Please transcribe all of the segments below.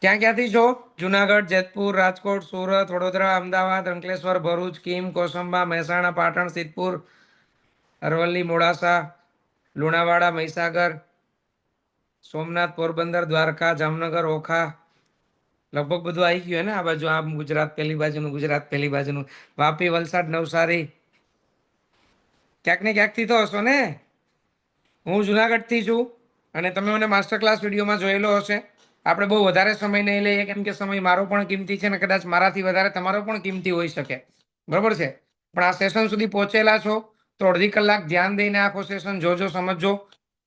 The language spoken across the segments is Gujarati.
ક્યાં ક્યાંથી છો? જુનાગઢ, જેતપુર, રાજકોટ, સુરત, વડોદરા, અમદાવાદ, અંકલેશ્વર, ભરૂચ, કીમ, કોસંબા, મહેસાણા, પાટણ, સિદ્ધપુર, અરવલ્લી, મોડાસા, લુણાવાડા, મહીસાગર, સોમનાથ, પોરબંદર, દ્વારકા, જામનગર, ઓખા, લગભગ બધું આવી ગયું ને આ બાજુ. આમ ગુજરાત પેલી બાજુનું, ગુજરાત પેલી બાજુનું, વાપી, વલસાડ, નવસારી, ક્યાંક ને ક્યાંકથી તો હશો ને. હું જુનાગઢથી છું અને તમે મને માસ્ટર ક્લાસ વિડીયોમાં જોયેલો હશે. આપણે બહુ વધારે સમય નહીં લઈએ કેમ કે સમય મારો પણ કિંમતી છે ને કદાચ મારાથી વધારે તમારો પણ કિંમતી હોઈ શકે, બરાબર છે. પણ આ સેશન સુધી પહોંચેલા છો તો અડધી કલાક ધ્યાન દઈને આખો સેશન જોજો, સમજજો,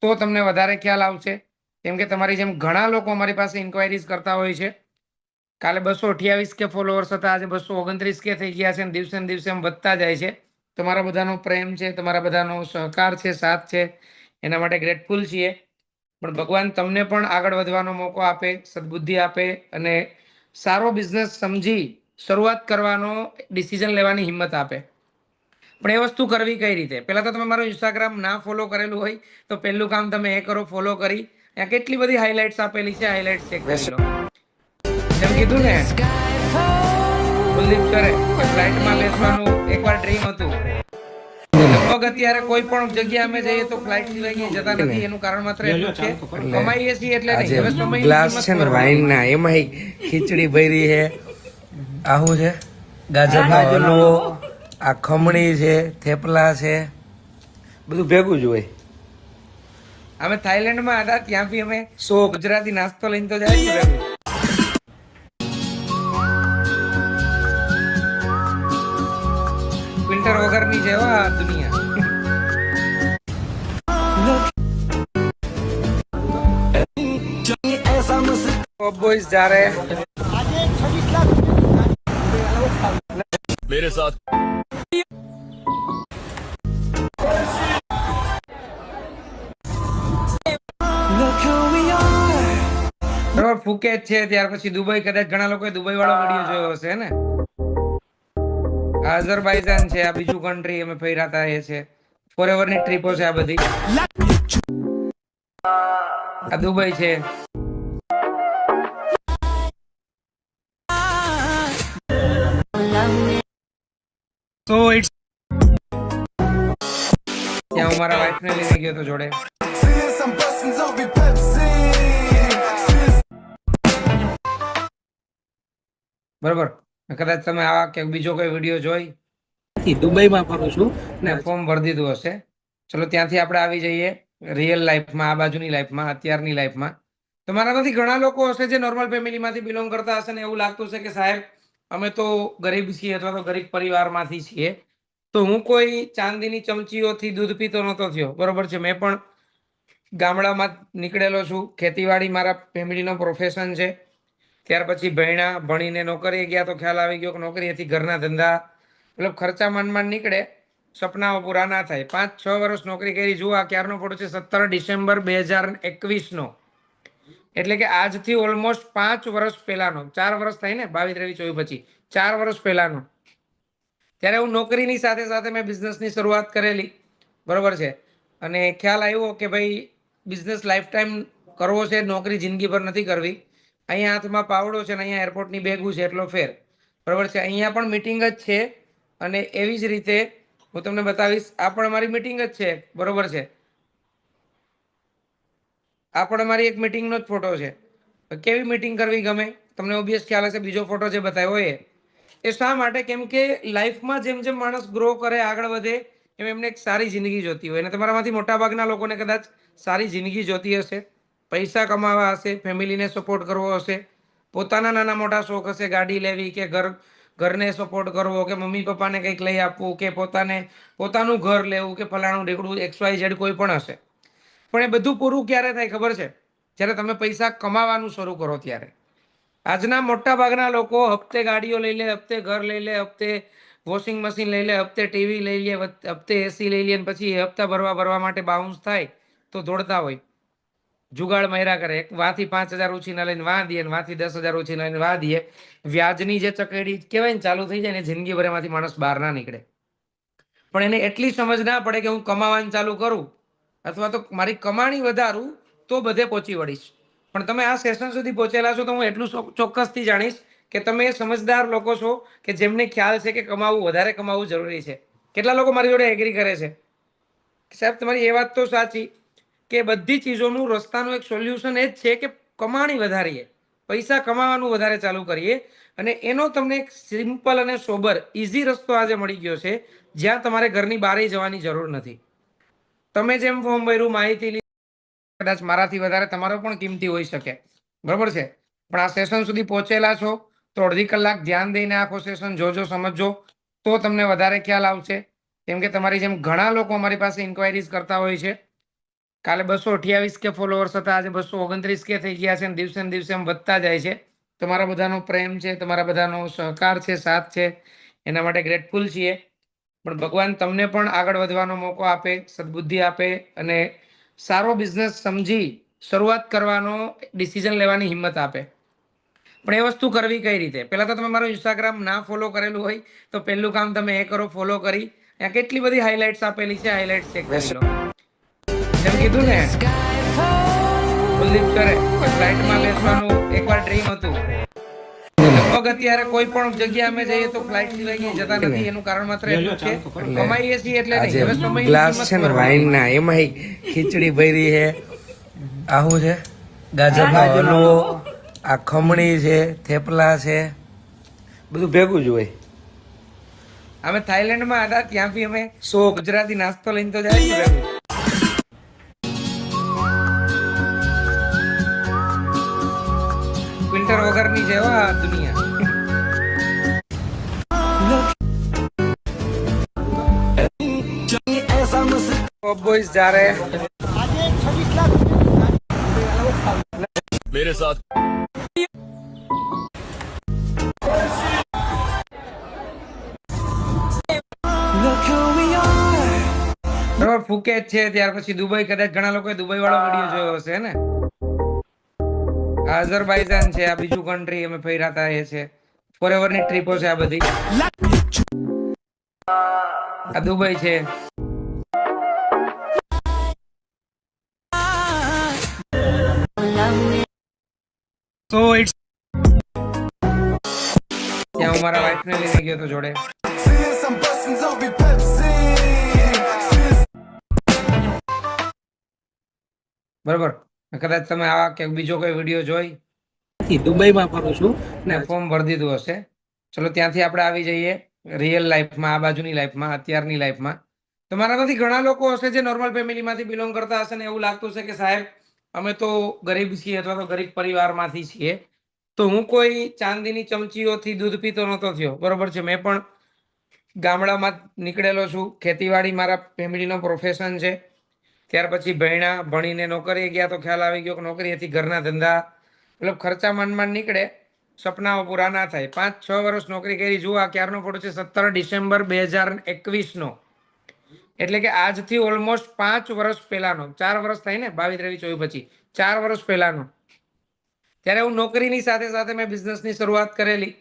તો તમને વધારે ખ્યાલ આવશે. કેમ કે તમારી જેમ ઘણા લોકો અમારી પાસે ઇન્ક્વાયરીઝ કરતા હોય છે. કાલે 228 કે ફોલોઅર્સ હતા, આજે 229 કે થઈ ગયા છે, દિવસે ને દિવસે એમ વધતા જાય છે. તમારા બધાનો પ્રેમ છે, તમારા બધાનો સહકાર છે, સાથ છે, એના માટે ગ્રેટફુલ છીએ. પણ ભગવાન તમને પણ આગળ વધવાનો મોકો આપે, સદબુદ્ધિ આપે અને સારો બિઝનેસ સમજી શરૂઆત કરવાનો ડિસિઝન લેવાની હિંમત આપે. પણ એ વસ્તુ કરવી કઈ રીતે? પહેલા તો તમે મારું ઇન્સ્ટાગ્રામ ના ફોલો કરેલું હોય તો પહેલું કામ તમે એ કરો, ફોલો કરી. ત્યાં કેટલી બધી હાઇલાઇટ્સ આપેલી છે, હાઇલાઇટ્સ ચેક કરી લો. જેમ કીધું ને કુલદીપ સરે કે ફ્લાઇટમાં બેસવાનું એકવાર ડ્રીમ હતું. લગભગ અત્યારે કોઈ પણ જગ્યા અમે જઈએ તો ફ્લાઇટ સિવાય ક્યાંય જતા નથી. એનું કારણ માત્ર એટલું છે, કમાઈએ છીએ એટલે નહીં. હવે સમય ગ્લાસ છે ને વાઇન ના, એમાં ખીચડી ભરી છે, આહું છે, ગાજરનો હલવો, આ ખમણી છે, થેપલા છે, બધું ભેગું જ હોય. અમે થાઈલેન્ડમાં હતા ત્યાં બી અમે ગુજરાતી નાસ્તો લઈને તો જાય ભેગું. ફિલ્ટર વગરની છે આ દુનિયા. બોયઝ જા રહે मेरे साथ બરાબર. ફુકેત છે, ત્યાર પછી દુબઈ. કદાચ ઘણા લોકોએ દુબઈ વાળો વિડીયો જોયો હશે ને. અઝરબાઈજાન છે, આ બીજું કન્ટ્રી અમે ફર્યા હતા એ છે. ફોરએવર ની ટ્રીપો છે આ બધી. આ દુબઈ છે. તો ઇટ્સ ત્યાં હું મારા વાઈફ ને લઈને ગયો તો જોડે. બરોબર. કદાચ તમે આવા કે બીજો કોઈ વિડીયો જોઈ દુબઈમાં ફરું છું ને ફોર્મ ભરી દીધું હશે. ચલો ત્યાંથી આપણે આવી જઈએ રિયલ લાઈફમાં, આ બાજુની લાઈફમાં, અત્યારની લાઈફમાં. તમારામાંથી ઘણા લોકો હશે જે નોર્મલ ફેમિલીમાંથી બિલોંગ કરતા હશે ને એવું લાગતું છે કે સાહેબ અમે તો ગરીબ છીએ અથવા તો ગરીબ પરિવારમાંથી છીએ. તો હું કોઈ ચાંદીની ચમચીઓથી દૂધ પીતો નહોતો થયો, બરોબર છે. મેં પણ ગામડામાં નીકળેલો છું. ખેતીવાડી મારા ફેમિલીનો પ્રોફેશન છે. ત્યાર પછી ભણીને નોકરીએ ગયા તો ખ્યાલ આવી ગયો કે નોકરીએથી ઘરના ધંધા, મતલબ ખર્ચા માંડ નીકળે, સપનાઓ પૂરા ના થાય. 5-6 વર્ષ નોકરી કરી. જુઓ આ ક્યારનો ફોટો છે, 17 ડિસેમ્બર 2021નો. એટલે કે આજથી ઓલમોસ્ટ 5 વર્ષ પહેલાનો. 4 વર્ષ થાય ને, 22, 23, 24 પછી 4 વર્ષ પહેલાનો. ત્યારે હું નોકરીની સાથે સાથે મેં બિઝનેસની શરૂઆત કરેલી, બરોબર છે. અને ખ્યાલ આવ્યો કે ભાઈ બિઝનેસ લાઈફ ટાઈમ કરવો છે, નોકરી જિંદગીભર નથી કરવી. અહીંયા હાથમાં પાવડો છે ને અહીંયા એરપોર્ટની બેગું છે, એટલો ફેર, બરોબર છે. અહીંયા પણ મિટિંગ જ છે અને એવી જ રીતે હું તમને બતાવીશ. આ પણ અમારી મિટિંગ જ છે, બરોબર છે. આ પણ અમારી એક મિટિંગનો જ ફોટો છે. કેવી મિટિંગ કરવી ગમે તમને ઓબ્વિયસ ખ્યાલ હશે. બીજો ફોટો જે બતાવ્યો એ શા માટે? કેમ કે લાઈફમાં જેમ જેમ માણસ ગ્રો કરે, આગળ વધે, એમ એમને એક સારી જિંદગી જોતી હોય. અને તમારામાંથી મોટાભાગના લોકોને કદાચ સારી જિંદગી જોતી હશે, પૈસા કમાવા હશે, ફેમિલીને સપોર્ટ કરવો હશે, પોતાના નાના મોટા શોખ હશે, ગાડી લેવી કે ઘરને સપોર્ટ કરવો કે મમ્મી પપ્પાને કંઈક લઈ આપવું કે પોતાનું ઘર લેવું કે ફલાણું ઢીકડું XYZ કોઈ પણ હશે. પણ એ બધું પૂરું ક્યારે થાય ખબર છે? જ્યારે તમે પૈસા કમાવાનું શરૂ કરો ત્યારે. આજના મોટા ભાગના લોકો હપ્તે ગાડીઓ લઈ લે, હપ્તે ઘર લઈ લે, હપ્તે વોશિંગ મશીન લઈ લે, હપ્તે ટીવી લઈ લે, હપ્તે એસી લઈ લે, પછી એ હપ્તા ભરવા માટે બાઉન્સ થાય તો દોડતા હોય, જુગાડ માર્યા કરે. વાંથી 5,000 ઉછીના લઈને વાં દે, વાંથી 10,000 ઉછીના લઈને વાં દે. વ્યાજની જે ચકેડી કહેવાય ને ચાલુ થઈ જાય ને, જિંદગી ભર એમાંથી માણસ બહાર ના નીકળે. પણ એને એટલી સમજ ના પડે કે હું કમાવાનું ચાલુ કરું અથવા તો મારી કમાણી વધારું તો બધે પહોંચી વળીશ. પણ તમે આ સેશન સુધી પહોંચેલા છો તો હું એટલું ચોક્કસથી જાણીશ કે તમે સમજદાર લોકો છો કે જેમને ખ્યાલ છે કે કમાવું વધારે કમાવું જરૂરી છે. કેટલા લોકો મારી જોડે એગ્રી કરે છે? સાહેબ તમારી એ વાત તો સાચી કે બધી ચીજોનું રસ્તાનું એક સોલ્યુશન એ જ છે કે કમાણી વધારીએ, પૈસા કમાવાનું વધારે ચાલુ કરીએ. અને એનો તમને એક સિમ્પલ અને સોબર ઇઝી રસ્તો આજે મળી ગયો છે જ્યાં તમારે ઘરની બહાર જવાની જરૂર નથી. તમે જેમ ફોર્મ ભર્યું, માહિતી લીધી, કદાચ મારાથી વધારે તમારો પણ કિંમતી હોઈ શકે, બરોબર છે. પણ આ સેશન સુધી પહોંચેલા છો તો અડધી કલાક ધ્યાન દઈને આખો સેશન જોજો, સમજો, તો તમને વધારે ખ્યાલ આવશે. કેમ કે તમારી જેમ ઘણા લોકો અમારી પાસે ઇન્ક્વાયરીઝ કરતા હોય છે. કાલે 228 કે ફોલોઅર્સ હતા, આજે 229 કે થઈ ગયા છે અને દિવસે ને દિવસે વધતા જાય છે. તમારા બધાનો પ્રેમ છે, તમારા બધાનો સહકાર છે, સાથ છે, એના માટે ગ્રેટફુલ છીએ. પણ ભગવાન તમને પણ આગળ વધવાનો મોકો આપે, સદબુદ્ધિ આપે અને સારો બિઝનેસ સમજી શરૂઆત કરવાનો ડિસિઝન લેવાની હિંમત આપે. પણ એ વસ્તુ કરવી કઈ રીતે? પહેલા તો તમે મારું ઇન્સ્ટાગ્રામ ના ફોલો કરેલું હોય તો પહેલું કામ તમે એ કરો, ફોલો કરી. ત્યાં કેટલી બધી હાઇલાઇટ્સ આપેલી છે, હાઇલાઇટ્સ ચેક કરી લો. જેમ કીધું ને કુલદીપ સરે કે ફ્લાઇટમાં બેસવાનું એકવાર ડ્રીમ હતું. લગભગ અત્યારે કોઈ પણ જગ્યા અમે જઈએ તો ફ્લાઇટ સિવાય ક્યાંય જતા નથી. એનું કારણ માત્ર એટલું છે, કમાઈએ છીએ એટલે નહીં. હવે સમયની ગ્લાસ કિંમત છે ને વાઈન ના, એમાં ખીચડી ભરી છે, આવું છે ગાજરનો હલવો, આ ખમણી છે, થેપલા છે, બધું ભેગું જ હોય. અમે થાઈલેન્ડમાં હતા ત્યાં બી અમે ગુજરાતી નાસ્તો લઈને તો જાય ને ભેગું. ફિલ્ટર વગરની છે આ દુનિયા. બોયઝ જા રહે मेरे साथ બરાબર. ફુકેત છે, ત્યાર પછી દુબઈ, કદાચ ઘણા લોકોએ દુબઈ વાળો વિડીયો જોયો હશે ને. અઝરબાઈજાન છે, આ બીજું કન્ટ્રી અમે ફર્યા હતા એ છે. ફોરએવરની ટ્રીપો છે આ બધી. આ દુબઈ છે. તો ઇટ્સ ત્યાં હું મારા વાઈફને લઈને ગયો તો જોડે. બરોબર. કદાચ તમે આવા કે બીજો કોઈ વિડીયો જોઈ દુબઈમાં ફરું છું ને ફોર્મ ભરી દીધું હશે. ચલો ત્યાંથી આપણે આવી જઈએ રિયલ લાઈફમાં, આ બાજુની લાઈફમાં, અત્યારની લાઈફમાં. તો મારામાંથી ઘણા લોકો હશે જે નોર્મલ ફેમિલીમાંથી બિલોંગ કરતા હશે ને એવું લાગતું છે કે સાહેબ અમે તો ગરીબ છીએ અથવા તો ગરીબ પરિવારમાંથી છીએ. તો હું કોઈ ચાંદીની ચમચીઓથી દૂધ પીતો નહોતો થયો, બરોબર છે. મેં પણ ગામડામાં નીકળેલો છું. ખેતીવાડી મારા ફેમિલીનો પ્રોફેશન છે. ત્યાર પછી ભણ્યા, ભણીને નોકરી ગયા તો ખ્યાલ આવી ગયો કે નોકરીથી ઘરના ધંધા, મતલબ ખર્ચા માંડ નીકળે, સપનાઓ પૂરા ના થાય. 5-6 વર્ષ નોકરી કરી. જુઓ આ ક્યારનો ફોટો છે, 17 ડિસેમ્બર 2021નો. એટલે કે આજથી ઓલમોસ્ટ 5 વર્ષ પહેલાનો. 4 વર્ષ થાય ને, 22, 23, 24 પછી 4 વર્ષ પહેલાનો. ત્યારે હું નોકરીની સાથે સાથે મેં બિઝનેસની શરૂઆત કરેલી,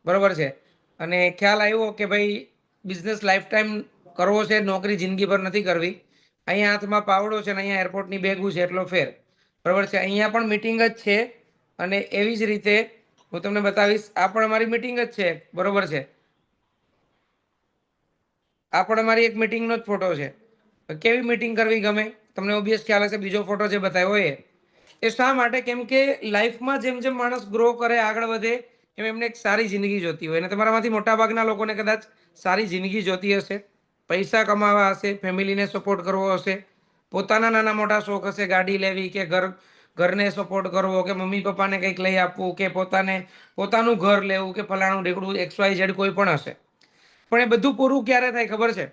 બરોબર છે. અને ખ્યાલ આવ્યો કે ભાઈ બિઝનેસ લાઈફ ટાઈમ કરવો છે, નોકરી જિંદગીભર નથી કરવી. અહીંયા હાથમાં પાવડો છે ને અહીંયા એરપોર્ટની બેગું છે, એટલો ફેર, બરોબર છે. અહીંયા પણ મિટિંગ જ છે અને એવી જ રીતે હું તમને બતાવીશ. આ પણ અમારી મિટિંગ જ છે, બરોબર છે. આ પણ અમારી એક મિટિંગનો જ ફોટો છે. કેવી મિટિંગ કરવી ગમે તમને ઓબ્વિયસ ખ્યાલ હશે. બીજો ફોટો જે બતાવ્યો એ શા માટે? કેમ કે લાઈફમાં જેમ જેમ માણસ ગ્રો કરે, આગળ વધે, એમ એમને એક સારી જિંદગી જોતી હોય. અને તમારામાંથી મોટાભાગના લોકોને કદાચ સારી જિંદગી જોતી હશે, પૈસા કમાવા હશે, ફેમિલીને સપોર્ટ કરવો હશે, પોતાના નાના મોટા શોખ હશે, ગાડી લેવી કે ઘરને સપોર્ટ કરવો કે મમ્મી પપ્પાને કંઈક લઈ આપવું કે પોતાનું ઘર લેવું કે ફલાણું ઢીકડું XYZ કોઈ પણ હશે. પણ એ બધું પૂરું ક્યારે થાય ખબર છે?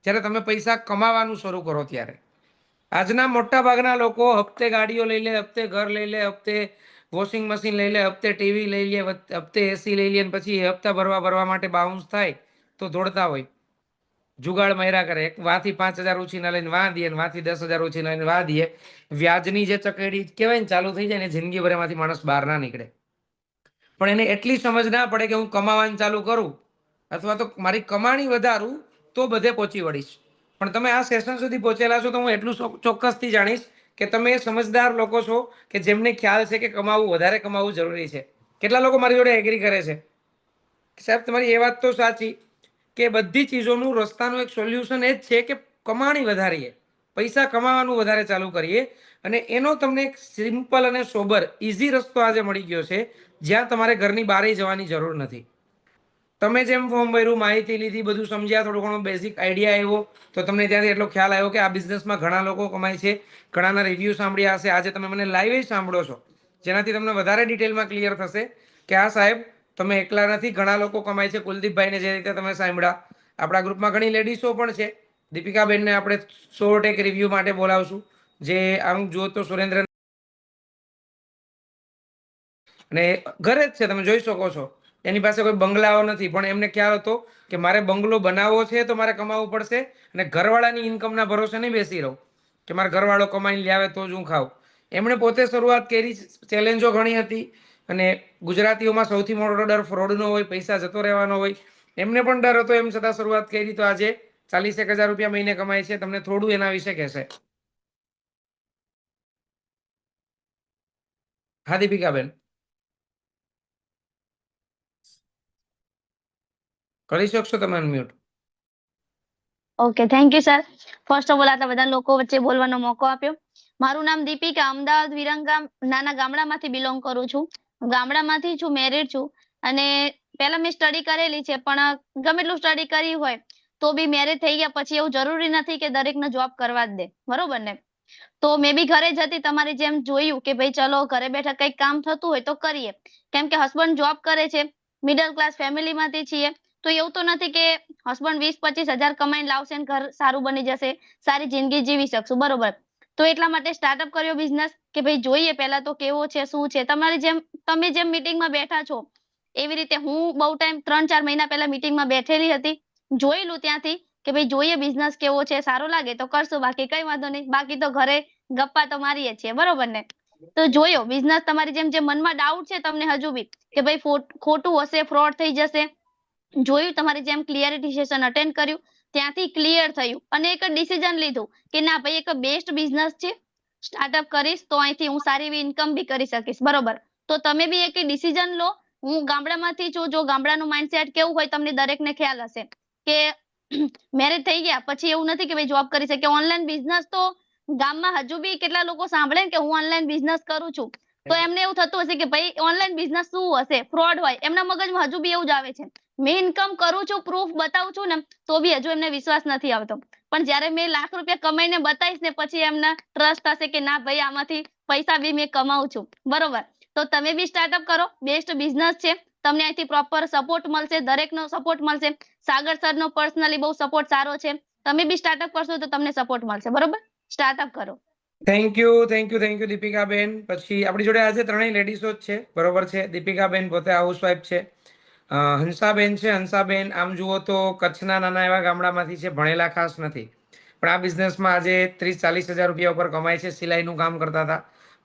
જ્યારે તમે પૈસા કમાવાનું શરૂ કરો ત્યારે. આજના મોટા ભાગના લોકો હપ્તે ગાડીઓ લઈ લે, હપ્તે ઘર લઈ લે, હપ્તે વોશિંગ મશીન લઈ લે, હપ્તે ટીવી લઈ લે, હપ્તે એસી લઈ લે, પછી હપ્તા ભરવા માટે બાઉન્સ થાય તો દોડતા હોય, જુગાડ માર્યા કરે. વાંથી 5,000 ઉછીના લઈને વાં દે, વાંથી 10,000 ઉછીના લઈને વાં દે. વ્યાજની જે ચકેડી કહેવાય ને ચાલુ થઈ જાય ને, જિંદગી ભરેમાંથી માણસ બહાર ના નીકળે. પણ એને એટલી સમજ ના પડે કે હું કમાવાનું ચાલુ કરું અથવા તો મારી કમાણી વધારું તો બધે પહોંચી વળીશ. પણ તમે આ સેશન સુધી પહોંચેલા છો તો હું એટલું ચોક્કસથી જાણીશ કે તમે સમજદાર લોકો છો કે જેમને ખ્યાલ છે કે વધારે કમાવવું જરૂરી છે. કેટલા લોકો મારી જોડે એગ્રી કરે છે કે સાહેબ તમારી એ વાત તો સાચી કે બધી ચીજોનું રસ્તાનું એક સોલ્યુશન એ જ છે કે કમાણી વધારીએ, પૈસા કમાવાનું વધારે ચાલુ કરીએ. અને એનો તમને એક સિમ્પલ અને સોબર ઇઝી રસ્તો આજે મળી ગયો છે, જ્યાં તમારે ઘરની બહાર જવાની જરૂર નથી. તમે જેમ ફોર્મ ભર્યું, માહિતી લીધી, બધું સમજ્યા, થોડો ઘણો બેઝિક આઈડિયા આવ્યો, તો તમને ત્યાંથી એટલો ખ્યાલ આવ્યો કે આ બિઝનેસમાં ઘણા લોકો કમાય છે. ઘણાના રિવ્યૂ સાંભળ્યા હશે, આજે તમે મને લાઈવ સાંભળો છો, જેનાથી તમને વધારે ડિટેલમાં ક્લિયર થશે કે આ સાહેબ તમે એકલા નથી, ઘણા લોકો કમાય છે. કુલદીપભાઈને જે રીતે તમે સાંભળ્યા, આપણા ગ્રુપમાં ઘણી લેડીઝો પણ છે. દીપિકાબેનને આપણે શોર્ટ એક રિવ્યૂ માટે બોલાવશું, જે આમ જુઓ તો સુરેન્દ્ર અને ઘરે જ છે, તમે જોઈ શકો છો. એની પાસે કોઈ બંગલાઓ નથી, પણ એમને ખ્યાલ હતો કે મારે બંગલો બનાવવો છે તો મારે કમાવવું પડશે, અને ઘરવાળાની ઇન્કમના ભરોસે નહીં બેસી રહું કે મારા ઘરવાળો કમાઈને લાવે તો જ હું ખાઉં. એમણે પોતે શરૂઆત કરી, ચેલેન્જો ઘણી હતી. અને ગુજરાતીઓમાં સૌથી મોટો ડર ફ્રોડનો હોય, પૈસા જતો રહેવાનો હોય. એમને પણ ડર હતો, એમ છતાં શરૂઆત કરી. તો આજે 40,000 રૂપિયા મહિને કમાય છે. તમને થોડું એના વિશે કહેશે. હા દીપિકાબેન, કરી શકશો તમે unmute? Okay, thank you sir. First of all આટલા બધા લોકો વચ્ચે બોલવાનો મોકો આપ્યો. મારું નામ દીપિકા, અમદાવાદ વિરંગામ નાના ગામડામાંથી બિલોંગ કરું છું. ગામડામાંથી છું, મેરિડ છું. અને પહેલા મેં સ્ટડી કરેલી છે, પણ ગમે એટલું સ્ટડી કરી હોય તો બી મેરેજ થઈ ગયા પછી એવું જરૂરી નથી કે દરેકને જોબ કરવા જ દે, બરોબર ને? તો મેં બી ઘરે જ હતી, તમારી જેમ જોયું કે ભાઈ ચલો ઘરે બેઠા કંઈક કામ થતું હોય તો કરીએ. કેમ કે હસબન્ડ જોબ કરે છે, મિડલ ક્લાસ ફેમિલીમાંથી છીએ. તો એવું તો નથી કે હસબન્ડ 20-25 હજાર કમાઈને લાવશે ને ઘર સારું બની જશે, સારી જિંદગી જીવી શકશું, બરોબર? તો એટલા માટે સ્ટાર્ટઅપ કર્યો બિઝનેસ કે ભાઈ જોઈએ પહેલા તો કેવો છે, શું છે. તમારી જેમ તમે જેમ મીટિંગમાં બેઠા છો એવી રીતે હું બહુ ટાઈમ 3-4 મહિના પહેલા મીટિંગમાં બેઠેલી હતી. જોયેલું ત્યાંથી કે ભાઈ જોઈએ બિઝનેસ કેવો છે, સારો લાગે તો કરશું, બાકી કઈ વાંધો નહીં. બાકી તો ઘરે ગપ્પા તો મારીએ છીએ, બરોબર ને? તો જોયો બિઝનેસ તમારી જેમ જે મનમાં ડાઉટ છે તમને હજુ બી કે ભાઈ ખોટું હશે, ફ્રોડ થઈ જશે, જોયું તમારી જેમ ક્લિયરિટી સેશન અટેન્ડ કર્યું, ત્યાંથી ક્લિયર થયું અને એક ડિસિઝન લીધું કે ના ભાઈ એક બેસ્ટ બિઝનેસ છે, સ્ટાર્ટઅપ કરીશ તો અહીંથી હું સારી એવી ઇન્કમ બી કરી શકીશ, બરોબર? તો તમે બી એક ડિસિઝન લો. હું ગામડામાંથી છું, જો ગામડાનું માઇન્ડસેટ કેવું હોય તમને દરેકને ખ્યાલ હશે કે મેરેજ થઈ ગયા પછી એવું નથી કે ભાઈ જોબ કરી શકે. ઓનલાઈન બિઝનેસ તો ગામમાં હજુ બી કેટલા લોકો સાંભળે કે હું ઓનલાઈન બિઝનેસ કરું છું તો એમને એવું થતું હશે કે ભાઈ ઓનલાઈન બિઝનેસ શું હશે, ફ્રોડ હોય. એમના મગજમાં હજુ બી એવું જ આવે છે. મેં ઇન્કમ કરું છું, પ્રૂફ બતાવું છું ને તો બી હજુ એમને વિશ્વાસ નથી આવતો. પણ જયારે મેં લાખ રૂપિયા કમાઈને બતાવીશ ને પછી એમને ટ્રસ્ટ થશે કે ના ભાઈ આમાંથી પૈસા બી મેં કમાઉં છું, બરોબર? તો તમે બી સ્ટાર્ટઅપ કરો, બેસ્ટ બિઝનેસ છે. તમને અહીંથી પ્રોપર સપોર્ટ મળશે, દરેકનો સપોર્ટ મળશે. સાગર સર નો પર્સનલી બહુ સપોર્ટ સારો છે. તમે બી સ્ટાર્ટઅપ કરશો તો તમને સપોર્ટ મળશે, બરોબર? સ્ટાર્ટઅપ કરો. Thank you, thank you, thank you Deepikaben. પછી આપણી જોડે આજે ત્રણેય લેડીઝો જ છે, બરોબર છે? દીપિકાબેન પોતે હાઉસવાઈફ છે. હંસાબેન છે. હંસાબેન આમ જુઓ તો કચ્છના નાના એવા ગામડામાંથી છે, ભણેલા ખાસ નથી, પણ આ બિઝનેસમાં આજે 30-40 હજાર રૂપિયા ઉપર કમાય છે. સિલાઈનું કામ કરતા હતા,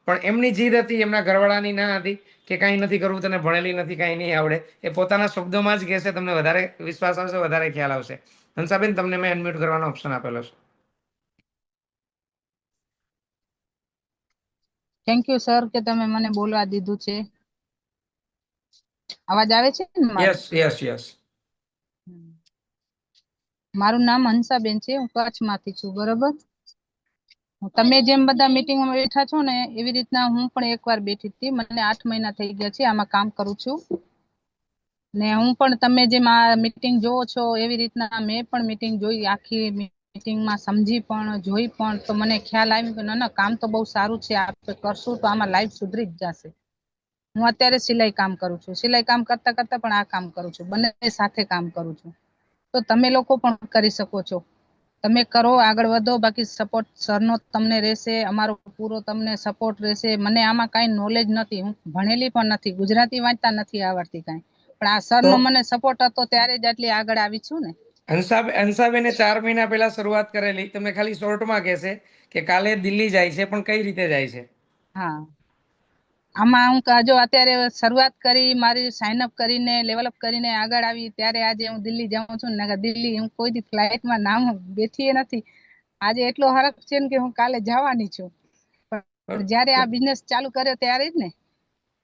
પણ એમની જીદ હતી, એમના ઘરવાળાની ના હતી કે કાંઈ નથી કરવું, તને ભણેલી નથી, કાંઈ નહીં આવડે. એ પોતાના શબ્દોમાં જ કહેશે, તમને વધારે વિશ્વાસ આવશે, વધારે ખ્યાલ આવશે. હંસાબેન, તમને મેં અનમ્યુટ કરવાનો ઓપ્શન આપેલો છે. થેન્ક યુ સર કે તમે મને બોલવા દીધું છે. અવાજ આવે છે ને મારો? Yes, yes, yes. મારું નામ હંસાબેન છે, હું કચ્છમાંથી છું, બરોબર? તમે જેમ બધા મીટિંગમાં બેઠા છો ને એવી રીતના હું પણ એકવાર બેઠી હતી. મને 8 મહિના થઈ ગયા છે આમાં કામ કરું છું. ને હું પણ તમે જેમ આ મીટિંગ જોવો છો એવી રીતના મેં પણ મીટિંગ જોઈ, આખી મીટિંગમાં સમજી પણ જોઈ પણ તો મને ખ્યાલ આવ્યો કે ના કામ તો બહુ સારું છે, આપણે કરશું તો આમાં લાઈફ સુધરી જ જશે. હું અત્યારે સિલાઈ કામ કરું છું, સિલાઈ કામ કરતા કરતા પણ આ કામ કરું છું, બંને સાથે કામ કરું છું. તો તમે લોકો પણ કરી શકો છો. તમે કરો, આગળ વધો. બાકી સપોર્ટ સરનો તમને રહેશે, અમારો પૂરો તમને સપોર્ટ રહેશે. મને આમાં કાંઈ નોલેજ નથી, હું ભણેલી પણ નથી, ગુજરાતી વાંચતા નથી આવડતી કાંઈ, પણ આ સરનો મને સપોર્ટ હતો ત્યારે જ આટલી આગળ આવી છું ને. હંસાબેને 4 મહિના પહેલા શરૂઆત કરેલી. તમને ખાલી શોર્ટમાં કહેશે કે કાલે દિલ્હી જાય છે, પણ કઈ રીતે જાય છે? હા, આમાં હું જો અત્યારે શરૂઆત કરી, મારી સાઇન અપ કરીને લેવલ અપ કરીને આગળ આવી ત્યારે આજે હું દિલ્હી જાઉં છું ને. દિલ્હી હું કોઈ દી ફ્લાઇટમાં નામ બેઠી નથી. આજે એટલો હરખ છે ને કે હું કાલે જવાની છું. પણ જ્યારે આ બિઝનેસ ચાલુ કર્યો ત્યારે જ ને,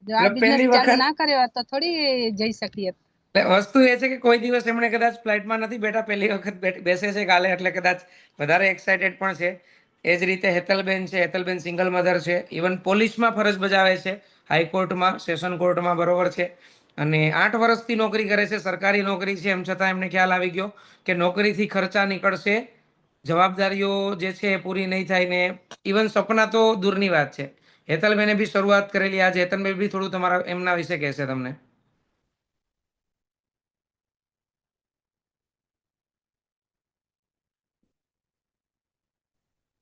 જો આ એટલે બિઝનેસ પહેલી ચાલુ વખત ના કર્યો હોત તો થોડી જઈ શકીએ. એટલે વસ્તુ એ છે કે કોઈ દિવસ એમણે કદાચ ફ્લાઇટમાં નથી બેઠા, પહેલી વખત બેસે છે કાલે, એટલે કદાચ વધારે એક્સાઇટેડ પણ છે. એ જ રીતે હેતલબેન છે, હેતલબેન સિંગલ મધર છે, ઇવન પોલીસમાં ફરજ બજાવે છે, હાઈકોર્ટમાં, સેશન કોર્ટમાં, બરોબર છે. અને 8 વર્ષથી નોકરી કરે છે, સરકારી નોકરી છે, એમ છતાં એમને ખ્યાલ આવી ગયો કે નોકરીથી ખર્ચા નીકળશે, જવાબદારીઓ જે છે એ પૂરી નહીં થાય ને ઇવન સપના તો દૂરની વાત છે. હેતલબેને બી શરૂઆત કરેલી. આજે હેતલબેન બી થોડું તમારા એમના વિશે કહેશે તમને.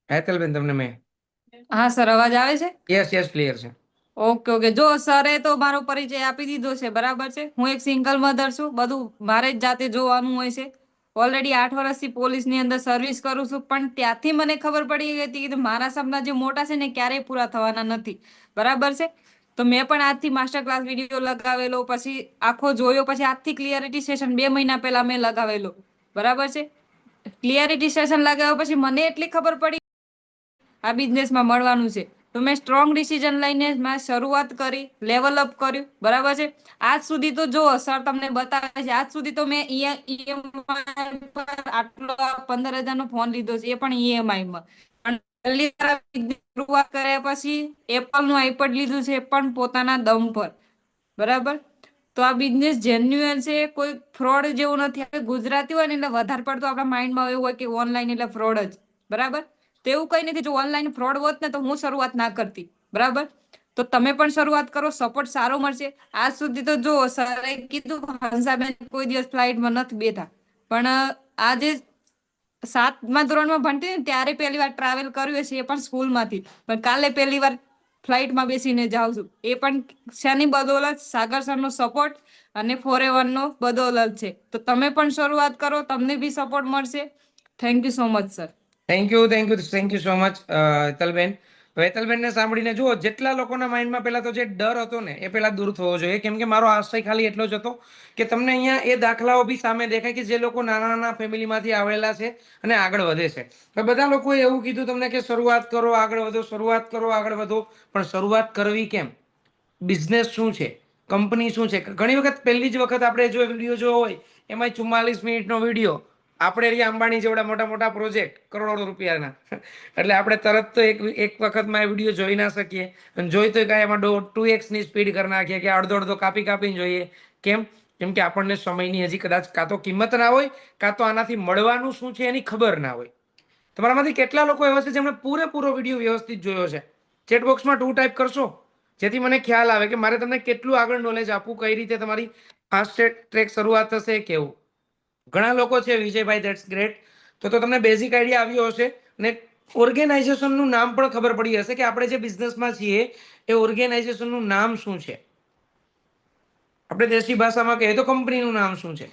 હેતલબેન તમને મેં હા સર, અવાજ આવે છે? યસ યસ ક્લિયર છે. Okay okay. જો સરે તો મારો પરિચય આપી દીધો છે, બરાબર છે. હું એક સિંગલ મધર છું, બધું મારે જ જાતે જોવાનું હોય છે. ઓલરેડી 8 વર્ષથી પોલીસની અંદર સર્વિસ કરું છું, પણ ત્યાંથી મને ખબર પડી ગઈ હતી કે મારા સપના જે મોટા છે ને ક્યારેય પૂરા થવાના નથી, બરાબર છે. તો મેં પણ આજથી માસ્ટર ક્લાસ વિડીયો લગાવેલો, પછી આખો જોયો, પછી આજથી ક્લિયરિટી સેશન 2 મહિના પહેલા મેં લગાવેલો, બરાબર છે. ક્લિયરિટી સેશન લગાવ્યા પછી મને એટલી ખબર પડી આ બિઝનેસમાં મળવાનું છે, તો મેં સ્ટ્રોંગ ડિસિઝન લઈને મેં શરૂઆત કરી, લેવલ અપ કર્યું, બરાબર છે. આજ સુધી તો જો સર તમને બતાવે છે, આજ સુધી તો મેં ઈએમઆઈ પર આટલો 15,000 નો ફોન લીધો છે, એ પણ ઈએમઆઈ માં. પણ પહેલી વાર શરૂઆત કર્યા પછી એપલ નું આઈપેડ લીધું છે, એ પણ પોતાના દમ પર, બરાબર. તો આ બિઝનેસ જેન્યુઅન છે, કોઈ ફ્રોડ જેવું નથી. આપણે ગુજરાતી હોય ને એટલે વધારે પડતો આપણા માઇન્ડમાં એવું હોય કે ઓનલાઈન એટલે ફ્રોડ જ, બરાબર. તો એવું કઈ નથી. જો ઓનલાઈન ફ્રોડ હોત ને તો હું શરૂઆત ના કરતી, બરાબર. તો તમે પણ શરૂઆત કરો, સપોર્ટ સારો મળશે. આજ સુધી તો જો સરે કીધું હંસાબેન કોઈ દિવસ ફ્લાઇટમાં નથી બેઠા, પણ આજે 7મા ધોરણમાં ભણતી ને ત્યારે પહેલી વાર ટ્રાવેલ કર્યું છે, એ પણ સ્કૂલમાંથી. પણ કાલે પહેલી વાર ફ્લાઇટમાં બેસીને જાઉં છું, એ પણ શેની બદોલત? સાગર સરનો સપોર્ટ અને ફોરએવર નો બદોલત છે. તો તમે પણ શરૂઆત કરો, તમને બી સપોર્ટ મળશે. Thank you so much sir. Thank you thank you thank you so much Hetalben. તો હેતલબેનને સાંભળીને જુઓ, જેટલા લોકોના માઇન્ડમાં પહેલા તો જે ડર હતો ને એ પહેલા દૂર થવો જોઈએ. કેમ કે મારો આશય ખાલી એટલો જ હતો કે તમને અહીંયા એ દાખલાઓ બી સામે દેખાય કે જે લોકો નાના નાના ફેમિલીમાંથી આવેલા છે અને આગળ વધે છે. હવે બધા લોકોએ એવું કીધું તમને કે શરૂઆત કરો, આગળ વધો, શરૂઆત કરો, આગળ વધો. પણ શરૂઆત કરવી કેમ? બિઝનેસ શું છે? કંપની શું છે? ઘણી વખત પહેલી જ વખત આપણે જો વિડીયો જોયો હોય, એમાં 44 મિનિટનો વિડીયો, આપણે રહ્યા અંબાણી જેવડા મોટા મોટા પ્રોજેક્ટ કરોડો રૂપિયાના, એટલે આપણે તરત તો એક વખતમાં એ વિડીયો જોઈ ના શકીએ. અને જોઈ તો કાંઈ એમાં 2x ની સ્પીડ કરી નાખીએ કે અડધો અડધો કાપીને જોઈએ. કેમ? કેમ કે આપણને સમયની હજી કદાચ કાં તો કિંમત ના હોય, કાં તો આનાથી મળવાનું શું છે એની ખબર ના હોય. તમારામાંથી કેટલા લોકો એવા છે જેમણે પૂરેપૂરો વિડીયો વ્યવસ્થિત જોયો છે? ચેટબોક્સમાં 2 ટાઈપ કરશો, જેથી મને ખ્યાલ આવે કે મારે તમને કેટલું આગળ નોલેજ આપવું, કઈ રીતે તમારી ફાસ્ટ ટ્રેક શરૂઆત થશે, કેવું. ઘણા લોકો છે, વિજયભાઈ, ધેટ્સ ગ્રેટ. તો તમને બેઝિક આઈડિયા આવ્યો હશે અને ઓર્ગેનાઇઝેશનનું નામ પણ ખબર પડી હશે કે આપણે જે બિઝનેસમાં છીએ એ ઓર્ગેનાઇઝેશનનું નામ શું છે. આપણે દેશી ભાષામાં કહીએ તો કંપનીનું નામ શું છે,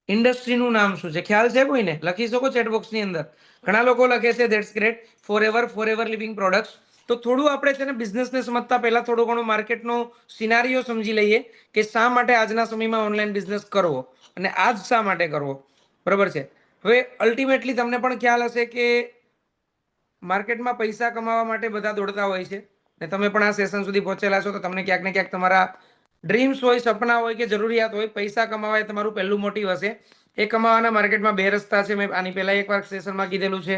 ઇન્ડસ્ટ્રીનું નામ શું છે, ખ્યાલ છે કોઈને? લખી શકો ચેટબોક્સની અંદર. ઘણા લોકો લખે છે that's great, forever living products. તો થોડું આપણે તેને બિઝનેસને સમજતા પહેલા થોડો ઘણો માર્કેટનો સિનારીઓ સમજી લઈએ કે શા માટે આજના સમયમાં ઓનલાઈન બિઝનેસ કરવો અને આજ શા માટે કરવો, બરોબર છે. હવે અલ્ટિમેટલી તમને પણ ખ્યાલ હશે કે માર્કેટમાં પૈસા કમાવા માટે બધા દોડતા હોય છે ને તમે પણ આ સેશન સુધી પહોંચેલા છો, તો તમને ક્યાંક ને ક્યાંક તમારા ડ્રીમ્સ હોય, સપના હોય કે જરૂરિયાત હોય, પૈસા કમાવા એ તમારું પહેલું મોટિવ હશે. એ કમાવાના માર્કેટમાં 2 રસ્તા છે. મેં આની પહેલા એકવાર સેશનમાં કીધેલું છે,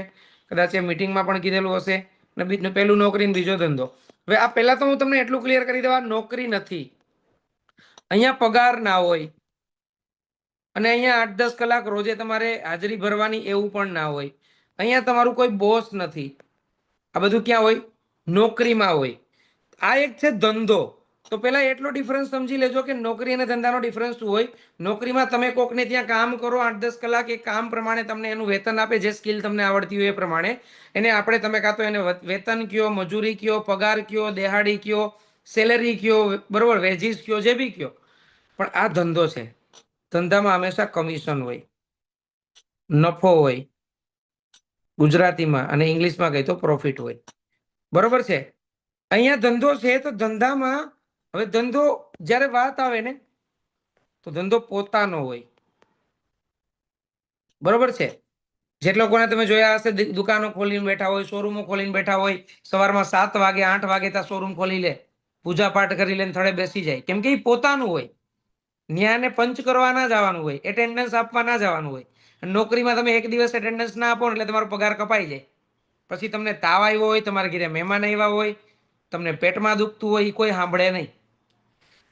કદાચ એ મીટિંગમાં પણ કીધેલું હશે. ને પહેલું નોકરી ને બીજો ધંધો. હવે આ પહેલા તો હું તમને એટલું ક્લિયર કરી દેવા, નોકરી નથી. અહીંયા પગાર ના હોય અને અહીંયા 8-10 કલાક રોજે તમારે હાજરી ભરવાની એવું પણ ના હોય. અહીંયા તમારું કોઈ બોસ નથી. આ બધું ક્યાં હોય? નોકરીમાં હોય. આ એક છે ધંધો. તો પહેલા એટલો ડિફરન્સ સમજી લેજો કે નોકરી અને ધંધાનો ડિફરન્સ શું હોય. નોકરીમાં તમે કોકને ત્યાં કામ કરો 8-10 કલાક, એ કામ પ્રમાણે તમને એનું વેતન આપે, જે સ્કિલ તમને આવડતી હોય એ પ્રમાણે. એને આપણે તમે કાં તો એને વેતન કયો, મજૂરી કયો, પગાર કયો, દેહાડી કયો, સેલેરી કયો, બરોબર, વેજીસ કયો, જે બી કયો. પણ આ ધંધો છે. ધંધામાં હંમેશા કમિશન હોય, નફો હોય, ગુજરાતીમાં, અને ઇંગ્લિશમાં કહી તો પ્રોફિટ હોય, બરોબર છે. અહીંયા ધંધો છે તો ધંધામાં હવે ધંધો જ્યારે વાત આવે ને તો ધંધો પોતાનો હોય, બરોબર છે. જે લોકોને તમે જોયા હશે દુકાનો ખોલીને બેઠા હોય, શોરૂમો ખોલીને બેઠા હોય, સવારમાં 7 વાગે 8 વાગે ત્યાં શોરૂમ ખોલી લે, પૂજા પાઠ કરી લઈને થડે બેસી જાય, કેમ કે એ પોતાનું હોય, ન્યાને પંચ કરવા ના જવાનું હોય, એટેન્ડન્સ આપવા ના જવાનું હોય. નોકરીમાં તમે એક દિવસ એટેન્ડન્સ ના આપો એટલે તમારો પગાર કપાઈ જાય, પછી તમને તાવ આવ્યો હોય, તમારા ઘરે મહેમાન આવ્યા હોય, તમને પેટમાં દુખતું હોય, એ કોઈ સાંભળે નહીં.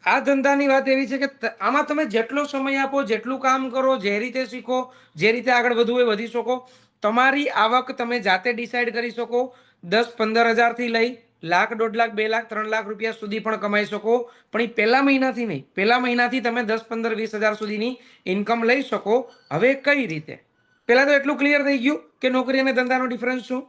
આ ધંધાની વાત એવી છે કે આમાં તમે જેટલો સમય આપો, જેટલું કામ કરો, જે રીતે શીખો, જે રીતે આગળ વધવું હોય વધી શકો. તમારી આવક તમે જાતે ડિસાઈડ કરી શકો. 10-15 હજારથી લઈ લાખ, 1.5 લાખ, 2 લાખ, 3 લાખ રૂપિયા સુધી પણ કમાઈ શકો. પણ એ પહેલા મહિનાથી નહીં, પહેલા મહિનાથી તમે 10, 15, 20 હજાર સુધીની ઇન્કમ લઈ શકો. હવે કઈ રીતે? પહેલા તો એટલું ક્લિયર થઈ ગયું કે નોકરી અને ધંધાનો ડિફરન્સ શું.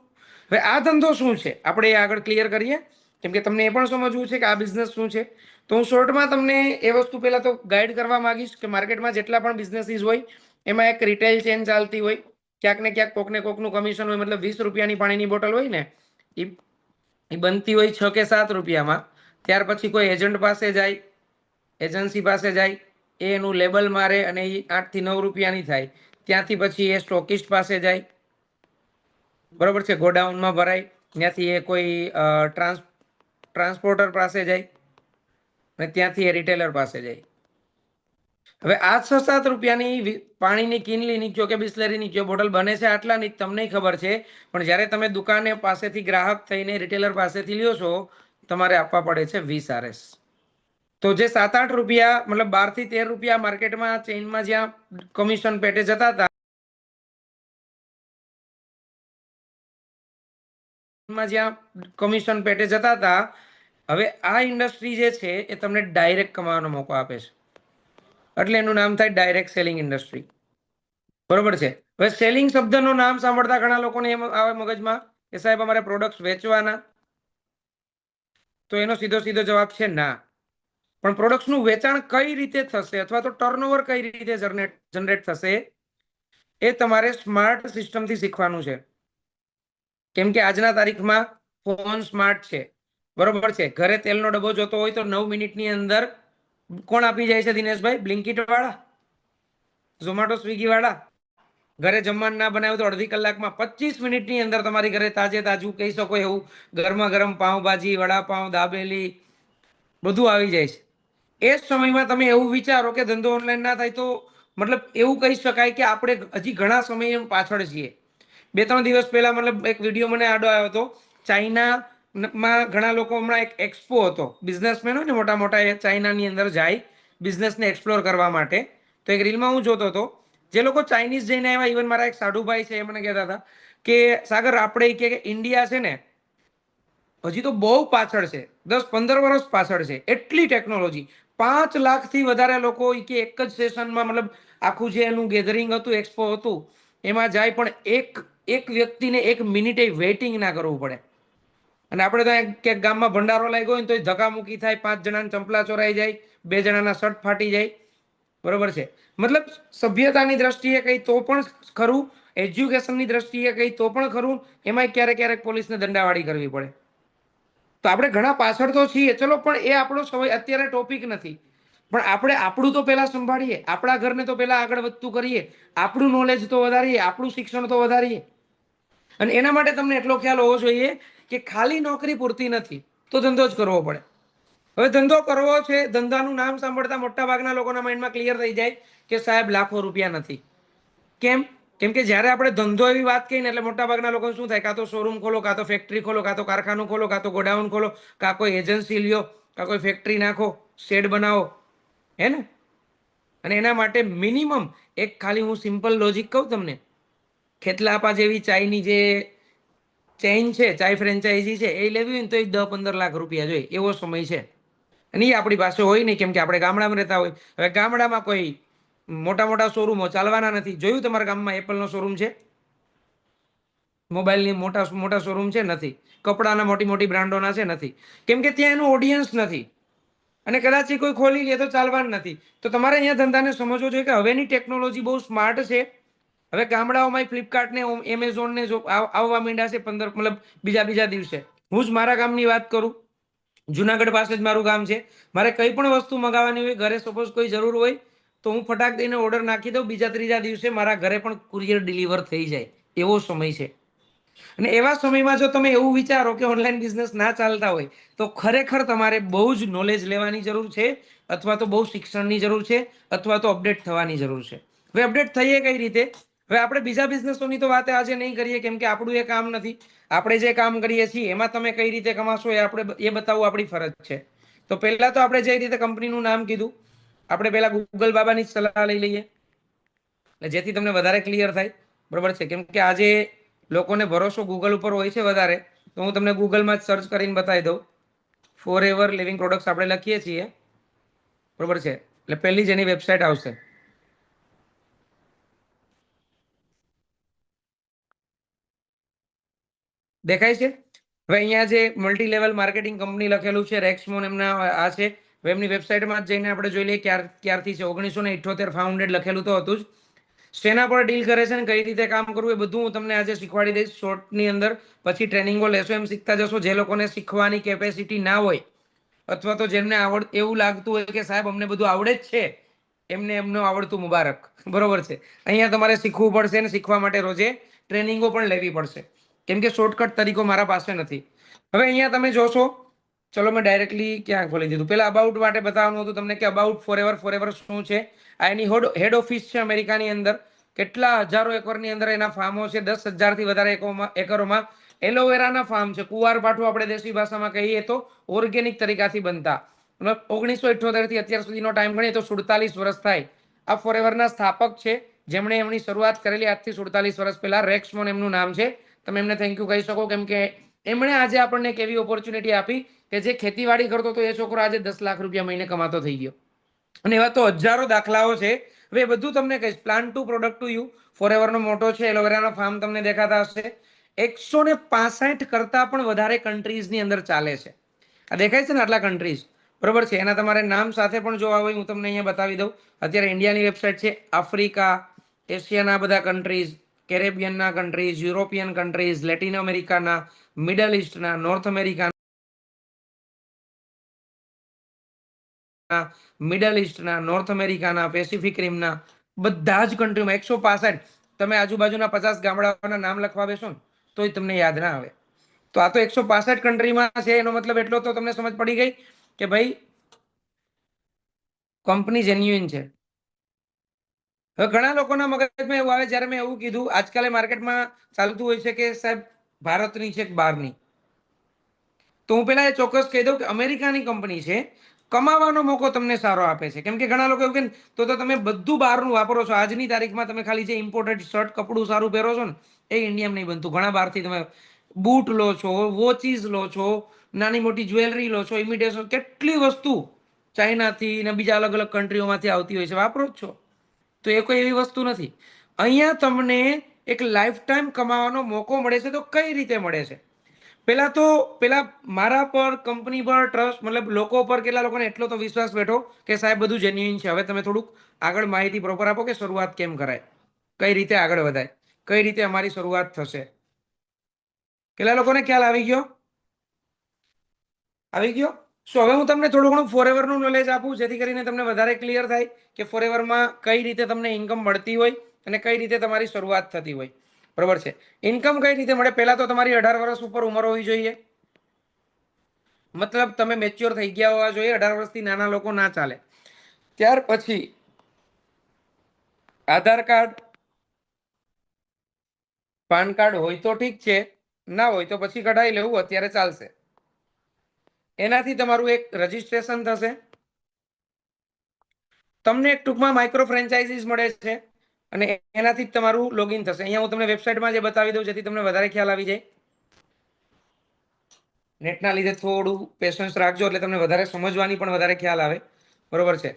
હવે આ ધંધો શું છે આપણે એ આગળ ક્લિયર કરીએ, કેમ કે તમને એ પણ સમજવું છે કે આ બિઝનેસ શું છે. તો હું શોર્ટમાં તમને એ વસ્તુ પહેલા તો ગાઈડ કરવા માંગીશ કે માર્કેટમાં જેટલા પણ બિઝનેસીસ હોય એમાં એક રિટેલ ચેન ચાલતી હોય, ક્યાંક ને ક્યાંક કોકને કોકનું કમિશન હોય. મતલબ 20 રૂપિયાની પાણીની બોટલ હોય ને, એ બનતી હોય 6 કે 7 રૂપિયામાં. ત્યાર પછી કોઈ એજન્ટ પાસે જાય, એજન્સી પાસે જાય, એ એનું લેબલ મારે અને એ 8 થી 9 રૂપિયાની થાય. ત્યાંથી પછી એ સ્ટોકિસ્ટ પાસે જાય, બરોબર છે, ગોડાઉનમાં ભરાય. ત્યાંથી એ કોઈ ટ્રાન્સપોર્ટર પાસે જાય અને ત્યાંથી એ રિટેલર પાસે જાય. હવે આ 6-7 રૂપિયાની પાણીની કિનલીની કયો કે બિસ્લેરીની કયો બોટલ બને છે આટલાની તમને ખબર છે, પણ જ્યારે તમે દુકાને પાસેથી ગ્રાહક થઈને રિટેલર પાસેથી લ્યો છો તમારે આપવા પડે છે 20 RS. તો જે 7-8 રૂપિયા, મતલબ 12 થી 13 રૂપિયા માર્કેટમાં ચેઇનમાં જ્યાં કમિશન પેટે જતા હતા, જ્યાં કમિશન પેટે જતા હતા, હવે આ ઇન્ડસ્ટ્રી જે છે એ તમને ડાયરેક્ટ કમાવાનો મોકો આપે છે, એટલે એનું નામ થાય ડાયરેક્ટ સેલિંગ ઇન્ડસ્ટ્રી. બરોબર છે. હવે સેલિંગ શબ્દનું નામ સાંભળતા ઘણા લોકોને એમ આવે મગજમાં કે સાહેબ અમારે પ્રોડક્ટ્સ વેચવાના. તો એનો સીધો સીધો જવાબ છે ના. પણ પ્રોડક્ટ્સનું વેચાણ કઈ રીતે થશે અથવા તો ટર્નઓવર કઈ રીતે જનરેટ થશે એ તમારે સ્માર્ટ સિસ્ટમથી શીખવાનું છે. કેમ કે આજના તારીખમાં ફોન સ્માર્ટ છે, બરોબર છે. ઘરે તેલનો ડબ્બો જોતો હોય તો 9 મિનિટની અંદર કોણ આપી જાય છે દિનેશભાઈ? બ્લિંકિટ વાળા, ઝોમેટો, સ્વિગી વાળા. ઘરે જમવાનું ના બનાવ્યું તો અડધી કલાકમાં, 25 મિનિટની અંદર તમારી ઘરે તાજે તાજું કહી શકો એવું ગરમા ગરમ પાઉંભાજી, વડાપાઉં, દાબેલી બધું આવી જાય છે. એ જ સમયમાં તમે એવું વિચારો કે ધંધો ઓનલાઈન ના થાય તો મતલબ એવું કહી શકાય કે આપણે હજી ઘણા સમય પાછળ છીએ. 2-3 દિવસ પહેલા મતલબ એક વિડીયો મને આડો આવ્યો હતો. ચાઇનામાં ઘણા લોકો, હમણાં એક એક્સપો હતો, બિઝનેસમેન હોય ને મોટા મોટા, એ ચાઇનાની અંદર જાય બિઝનેસને એક્સપ્લોર કરવા માટે. તો એક રીલમાં હું જોતો હતો, જે લોકો ચાઇનીઝ જઈને આવ્યા, ઇવન મારા એક સાઢુભાઈ છે, એ મને કહેતા હતા કે સાગર આપણે કે ઇન્ડિયા છે ને હજી તો બહુ પાછળ છે, 10-15 વર્ષ પાછળ છે. એટલી ટેકનોલોજી, 5 લાખથી વધારે લોકો કે એક જ સેશનમાં, મતલબ આખું જે એનું ગેધરિંગ હતું, એક્સપો હતું, એમાં જાય પણ એક વ્યક્તિને 1 મિનિટે વેઇટિંગ ના કરવું પડે. અને આપણે તો ક્યાંક ગામમાં ભંડારો લાગ્યો હોય ને તો ધક્કામુક્કી થાય, 5 જણાના ચંપલા ચોરાઈ જાય, 2 જણાના શર્ટ ફાટી જાય, બરોબર છે. મતલબ સભ્યતાની દ્રષ્ટિએ કઈ તો પણ ખરું, એજ્યુકેશનની દ્રષ્ટિએ કઈ તો પણ ખરું, એમાંય ક્યારેક ક્યારેક પોલીસને દંડાવાળી કરવી પડે. તો આપણે ઘણા પાછળ તો છીએ, ચલો, પણ એ આપણો સમય અત્યારે ટોપિક નથી. પણ આપણે આપણું તો પહેલા સંભાળીએ, આપણા ઘરને તો પહેલા આગળ વધતું કરીએ, આપણું નોલેજ તો વધારીએ, આપણું શિક્ષણ તો વધારીએ. અને એના માટે તમને એટલો ખ્યાલ હોવો જોઈએ કે ખાલી નોકરી પૂરતી નથી, તો ધંધો જ કરવો પડે. હવે ધંધો કરવો છે, ધંધાનું નામ સાંભળતા મોટા ભાગના લોકોના માઇન્ડમાં ક્લિયર થઈ જાય કે સાહેબ લાખો રૂપિયા નથી. કેમ? કેમ કે જ્યારે આપણે ધંધો એવી વાત કહીને એટલે મોટા ભાગના લોકો શું થાય, કાં તો શોરૂમ ખોલો, કાં તો ફેક્ટરી ખોલો, કાં તો કારખાનું ખોલો, કાં તો ગોડાઉન ખોલો, કાં કોઈ એજન્સી લ્યો, કાં કોઈ ફેક્ટરી નાખો, શેડ બનાવો, હે ને. અને એના માટે મિનિમમ એક ખાલી હું સિમ્પલ લોજિક કહું તમને, ખેતલાપા જેવી ચાયની જે ચેઇન છે, ચાય ફ્રેન્ચાઇઝી છે, એ લેવી હોય ને તો એ 10-15 લાખ રૂપિયા જોઈએ એવો સમય છે. અને એ આપણી પાસે હોય નહીં, કેમ કે આપણે ગામડામાં રહેતા હોય. હવે ગામડામાં કોઈ મોટા મોટા શોરૂમો ચાલવાના નથી. જોયું તમારા ગામમાં એપલનો શોરૂમ છે? મોબાઈલની મોટા મોટા શોરૂમ છે? નથી. કપડાના મોટી મોટી બ્રાન્ડોના છે? નથી. કેમ કે ત્યાં એનું ઓડિયન્સ નથી. અને કદાચ એ કોઈ ખોલી લે તો ચાલવાનું નથી. તો તમારે અહીંયા ધંધાને સમજવો જોઈએ કે હવેની ટેકનોલોજી બહુ સ્માર્ટ છે. હવે ગામડાઓમાં ફ્લિપકાર્ટ ને એમેઝોન ને આવવા માંડ્યા છે, 15 મતલબ બીજા દિવસે. હું જ મારા ગામની વાત કરું, જુનાગઢ પાસે જ મારું ગામ છે. મારે કઈ પણ વસ્તુ મંગાવવાની હોય, ઘરે સપોઝ કોઈ જરૂર હોય તો હું ફટાક દઈને ઓર્ડર નાખી દઉં, બીજા ત્રીજા દિવસે મારા ઘરે પણ કુરિયર ડિલિવર થઈ જાય. એવો સમય છે. અને એવા સમયમાં જો તમે એવું વિચારો કે ઓનલાઈન બિઝનેસ ના ચાલતા હોય તો ખરેખર તમારે બહુ જ નોલેજ લેવાની જરૂર છે, અથવા તો બહુ શિક્ષણની જરૂર છે, અથવા તો અપડેટ થવાની જરૂર છે. હવે અપડેટ થઈએ કઈ રીતે? હવે આપણે બીજા બિઝનેસોની તો વાત આજે નહીં કરીએ, કેમ કે આપણું એ કામ નથી. આપણે જે કામ કરીએ છીએ એમાં તમે કઈ રીતે કમાશો એ બતાવવું આપણી ફરજ છે. તો પહેલા તો આપણે જે રીતે કંપનીનું નામ કીધું, આપણે પહેલા ગૂગલ બાબાની સલાહ લઈ લઈએ, જેથી તમને વધારે ક્લિયર થાય. બરોબર છે? કેમ કે આજે લોકોને ભરોસો ગૂગલ ઉપર હોય છે વધારે, તો હું તમને ગૂગલમાં જ સર્ચ કરીને બતાવી દઉં. ફોર એવર લિવિંગ પ્રોડક્ટ્સ આપણે લખીએ છીએ, બરોબર છે, એટલે પહેલી જ એની વેબસાઇટ આવશે. દેખાય છે? હવે અહીંયા જે મલ્ટી લેવલ માર્કેટિંગ કંપની લખેલું છે, રેક્સમોન એમના આ છે. હવે એમની વેબસાઇટમાં જઈને આપણે જોઈ લઈએ ક્યારથી છે. 1978 ફાઉન્ડેડ લખેલું તો હતું જ. શેના પર ડીલ કરે છે ને કઈ રીતે કામ કરવું એ બધું હું તમને આજે શીખવાડી દઈશ શોર્ટની અંદર. પછી ટ્રેનિંગો લેશો એમ શીખતા જશો. જે લોકોને શીખવાની કેપેસિટી ના હોય, અથવા તો જેમને એવું લાગતું હોય કે સાહેબ અમને બધું આવડે જ છે, એમને એમનું આવડતું મુબારક. બરોબર છે? અહીંયા તમારે શીખવું પડશે, ને શીખવા માટે રોજે ટ્રેનિંગો પણ લેવી પડશે, કેમ કે શોર્ટકટ તરીકો મારા પાસે નથી. હવે અહીંયા તમે જોશો, ચલો મેં ડાયરેક્ટલી ક્યાં ખોલી દીધું. પહેલા અબાઉટ માટે બતાવવાનું હતું તમને કે અબાઉટ ફોર એવર શું છે. આ એની હેડ ઓફિસ છે અમેરિકાની અંદર. કેટલા હજારો એકરની અંદર એના ફાર્મો છે. 10,000થી વધારે એકરોમાં એલોવેરાના ફાર્મ છે. કુવાર પાઠું આપણે દેશી ભાષામાં કહીએ તો ઓર્ગેનિક તરીકાથી બનતા. 1978 થી અત્યાર સુધીનો ટાઈમ ગણીએ તો 47 વર્ષ થાય. આ ફોરએવરના સ્થાપક છે, જેમણે એમની શરૂઆત કરેલી આજથી 47 વર્ષ પહેલા. રેક્સમોન એમનું નામ છે. તમે એમને થેન્ક યુ કહી શકો, કેમ કે એમણે આજે આપણને એક એવી ઓપોર્ચ્યુનિટી આપી કે જે ખેતીવાડી કરતો તો એ છોકરો આજે 10 લાખ રૂપિયા મહિને કમાતો થઈ ગયો. અને એવા તો હજારો દાખલાઓ છે. હવે બધું તમને કહીશ. Plant to product to you ફોરએવરનો મોટો છે. એલોવેરાનો ફાર્મ તમને દેખાતા હશે. 165 કરતા પણ વધારે કન્ટ્રીઝની અંદર ચાલે છે. આ દેખાય છે ને આટલા કન્ટ્રીઝ, બરોબર છે? એના તમારે નામ સાથે પણ જોવા હોય હું તમને અહીંયા બતાવી દઉં. અત્યારે ઇન્ડિયાની વેબસાઇટ છે. આફ્રિકા, એશિયાના બધા કન્ટ્રીઝ, કેરેબિયનના કન્ટ્રીઝ, યુરોપિયન કન્ટ્રીઝ, લેટિન અમેરિકાના, મિડલ ઇસ્ટના, નોર્થ અમેરિકાના, મિડલ ઇસ્ટના, નોર્થ અમેરિકાના, પેસિફિક રિમના બધા જ કન્ટ્રીમાં 165. તમે આજુબાજુના 50 ગામડાઓના નામ લખવા બેસો ને તોય તમને યાદ ના આવે. તો આ તો 165 કન્ટ્રીમાં છે. એનો મતલબ એટલો તો તમને સમજ પડી ગઈ કે ભાઈ કંપની જેન્યુઇન છે. હવે ઘણા લોકોના મગજમાં એવું આવે, જ્યારે મેં એવું કીધું, આજકાલે માર્કેટમાં ચાલતું હોય છે કે સાહેબ ભારતની છે કે બહારની. તો હું પેલા એ ચોક્કસ કહી દઉં કે અમેરિકાની કંપની છે, કમાવાનો મોકો તમને સારો આપે છે. કેમ કે ઘણા લોકો એવું કે તો તમે બધું બહારનું વાપરો છો. આજની તારીખમાં તમે ખાલી જે ઇમ્પોર્ટેડ શર્ટ કપડું સારું પહેરો છો ને એ ઇન્ડિયામાં નહીં બનતું. ઘણા બહારથી તમે બૂટ લો છો, વોચીસ લો છો, નાની મોટી જ્વેલરી લો છો, ઇમિટેશન, કેટલી વસ્તુ ચાઇનાથી ને બીજા અલગ અલગ કન્ટ્રીઓમાંથી આવતી હોય છે, વાપરો જ છો. તો એ કોઈ એવી વસ્તુ નથી. અહીંયા તમને એક લાઈફ ટાઈમ કમાવાનો મોકો મળે છે. તો કઈ રીતે મળે છે? પેલા મારા પર, કંપની પર ટ્રસ્ટ, મતલબ લોકો પર કેટલા લોકોને એટલો તો વિશ્વાસ બેઠો કે સાહેબ બધું જેન્યુઇન છે. હવે તમે થોડુંક આગળ માહિતી પ્રોપર આપો કે શરૂઆત કેમ કરાય, કઈ રીતે આગળ વધાય, કઈ રીતે અમારી શરૂઆત થશે. કેટલા લોકોને ખ્યાલ આવી ગયો? આવી ગયો? સો હવે હું તમને થોડું ઘણું ફોરએવરનું નોલેજ આપું, જેથી કરીને તમને વધારે ક્લિયર થાય કે ફોરએવરમાં કઈ રીતે તમને ઇન્કમ મળતી હોય અને કઈ રીતે તમારી શરૂઆત થતી હોય. બરોબર છે? ઇન્કમ કઈ રીતે મળે? પહેલા તો તમારી 18 વર્ષ ઉપર ઉંમર હોવી જોઈએ. મતલબ તમે મેચ્યોર થઈ ગયા હોવા જોઈએ. 18 વર્ષથી નાના લોકો ના ચાલે. ત્યાર પછી આધાર કાર્ડ, પાન કાર્ડ હોય તો ઠીક છે, ના હોય તો પછી કઢાઈ લેવું, અત્યારે ચાલશે. એનાથી તમારું એક રજીસ્ટ્રેશન થશે. તમને એક ટૂંકમાં માઇક્રો ફ્રેન્ચાઇઝીસ મળે છે અને એનાથી જ તમારું લોગિન થશે. અહીંયા હું તમને વેબસાઇટમાં જે બતાવી દઉં જેથી તમને વધારે ખ્યાલ આવી જાય. નેટના લીધે થોડું પેશન્સ રાખજો, એટલે તમને વધારે સમજવાની પણ વધારે ખ્યાલ આવે. બરોબર છે?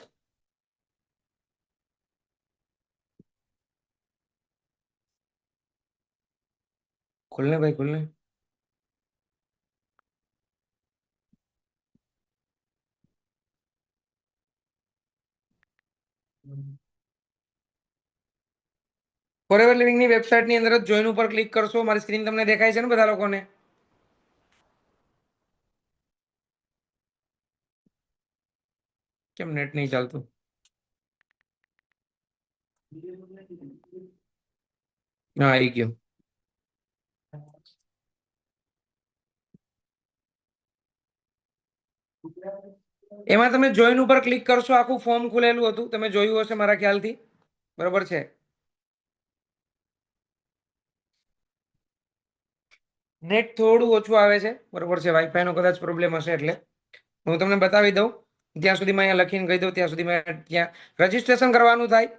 ખુલને ભાઈ, ખુલને. ફોરએવર લિવિંગની વેબસાઇટની અંદર જ જોઈન ઉપર ક્લિક કરશો. મારી સ્ક્રીન તમને દેખાય છે ને બધા લોકોને? કેમ નેટ નહીં ચાલતું? હા, આવી ગયો. એમાં તમે જોઈન ઉપર ક્લિક કરશો, આખું ફોર્મ ખુલેલું હતું, તમે જોયું હશે મારા ખ્યાલથી, બરોબર છે. નેટ થોડું ઓછું આવે છે, બરોબર છે, વાઈફાઈ નો કદાચ પ્રોબ્લેમ હશે, એટલે હું તમને બતાવી દઉં. ત્યાં સુધીમાં અહીંયા લખીને કહી દઉં, ત્યાં સુધીમાં ત્યાં રજીસ્ટ્રેશન કરવાનું થાય.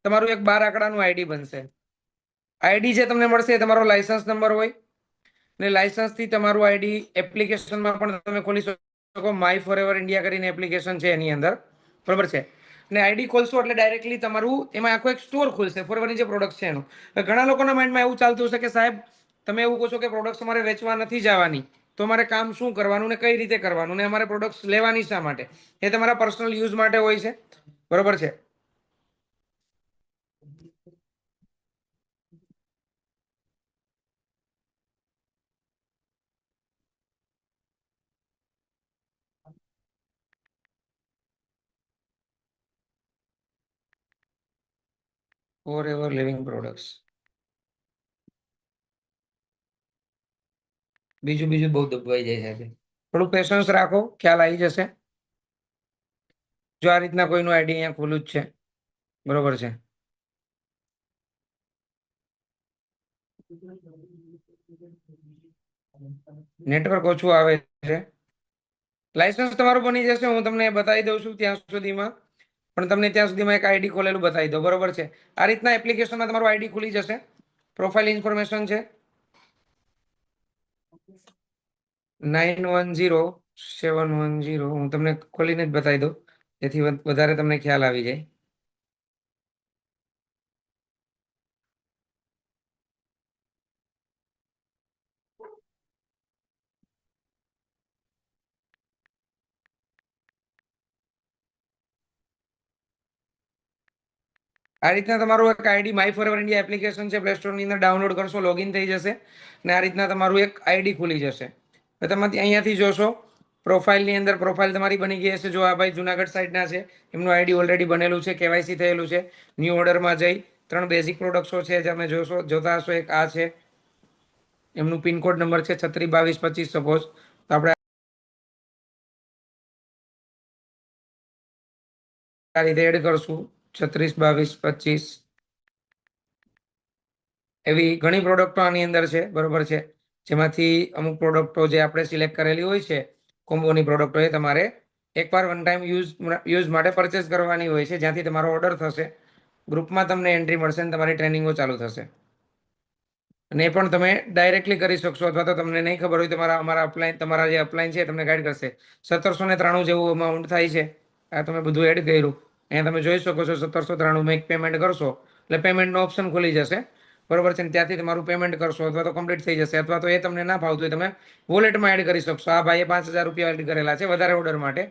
તમારું એક 12 આંકડાનું આઈડી બનશે. આઈડી જે તમને મળશે એ તમારો લાયસન્સ નંબર હોય, અને લાયસન્સ થી તમારું આઈડી એપ્લિકેશનમાં પણ તમે ખોલી શકો. માય ફોરએવર ઇન્ડિયા કરીને એપ્લિકેશન છે એની અંદર, બરોબર છે. અને આઈડી ખોલશો એટલે ડાયરેક્ટલી તમારું એમાં આખો એક સ્ટોર ખુલશે ફોરએવરની જે પ્રોડક્ટ છે એનું. ઘણા લોકોના માઇન્ડમાં એવું ચાલતું હશે કે સાહેબ તમે એવું કહો છો કે પ્રોડક્ટ્સ અમારે વેચવા નથી જવાની, તો અમારે કામ શું કરવાનું ને કઈ રીતે કરવાનું ને અમારે પ્રોડક્ટ્સ લેવાની શા માટે? એ તમારા પર્સનલ યુઝ માટે હોય છે, બરોબર છે. ફોરએવર લિવિંગ પ્રોડક્ટ્સ, બીજું બહુ દબાઈ જાય છે. થોડું પેશન્સ રાખો, ખ્યાલ આવી જશે. જો આ રીતના કોઈનું આઈડી અહીંયા ખુલ્લું જ છે, બરોબર છે. નેટવર્ક ઓછું આવે છે. લાયસન્સ તમારું બની જશે, હું તમને બતાવી દઉં છું ત્યાં સુધીમાં. પણ તમને ત્યાં સુધીમાં એક આઈડી ખોલેલું બતાવી દો, બરોબર છે. આ રીતના એપ્લિકેશનમાં તમારું આઈડી ખુલી જશે. પ્રોફાઇલ ઇન્ફોર્મેશન છે 910710. હું તમને ખોલીને જ બતાવી દઉં જેથી વધારે તમને ખ્યાલ આવી જાય. આ રીતના તમારું એક ID my forever India application છે, પ્લે સ્ટોરની અંદર ડાઉનલોડ કરશો, લોગિન થઈ જશે અને આ રીતના તમારું એક આઈડી ખુલી જશે. તમે અહીંયાથી જોશો પ્રોફાઇલની અંદર પ્રોફાઇલ તમારી બની ગઈ હશે. જો આ ભાઈ જુનાગઢ સાઈડના છે, એમનું આઈડી ઓલરેડી બનેલું છે, કેવાયસી થયેલું છે. ન્યૂ ઓર્ડરમાં જઈ 3 બેઝિક પ્રોડક્ટ્સો છે તમે જોતા હશો. એક આ છે, એમનું પિનકોડ નંબર છે 362225. સપોઝ તો આપણે આ રીતે એડ કરશું 362225. એવી ઘણી પ્રોડક્ટો આની અંદર છે, બરોબર છે. જેમાંથી અમુક પ્રોડક્ટો જે આપણે સિલેક્ટ કરેલી હોય છે કોમ્બોની પ્રોડક્ટો, એ તમારે એકવાર વન ટાઈમ યુઝ માટે પરચેસ કરવાની હોય છે. જ્યાંથી તમારો ઓર્ડર થશે, ગ્રુપમાં તમને એન્ટ્રી મળશે અને તમારી ટ્રેનિંગો ચાલુ થશે. અને એ પણ તમે ડાયરેક્ટલી કરી શકશો, અથવા તો તમને નહીં ખબર હોય તમારા જે અપલાઈન છે તમને ગાઈડ કરશે. 1793 જેવું અમાઉન્ટ થાય છે. આ તમે બધું એડ કર્યું, અહીંયા તમે જોઈ શકો છો 1793 માં એક પેમેન્ટ કરશો એટલે પેમેન્ટનો ઓપ્શન ખુલી જશે, બરોબર છે. ત્યાંથી તમારું પેમેન્ટ કરશો અથવા તો કમ્પ્લીટ થઈ જશે, અથવા તો એ તમને ના ફાવતું હોય તમે વોલેટમાં એડ કરી શકશો. આ ભાઈએ 5000 રૂપિયા એડ કરેલા છે વધારે ઓર્ડર માટે.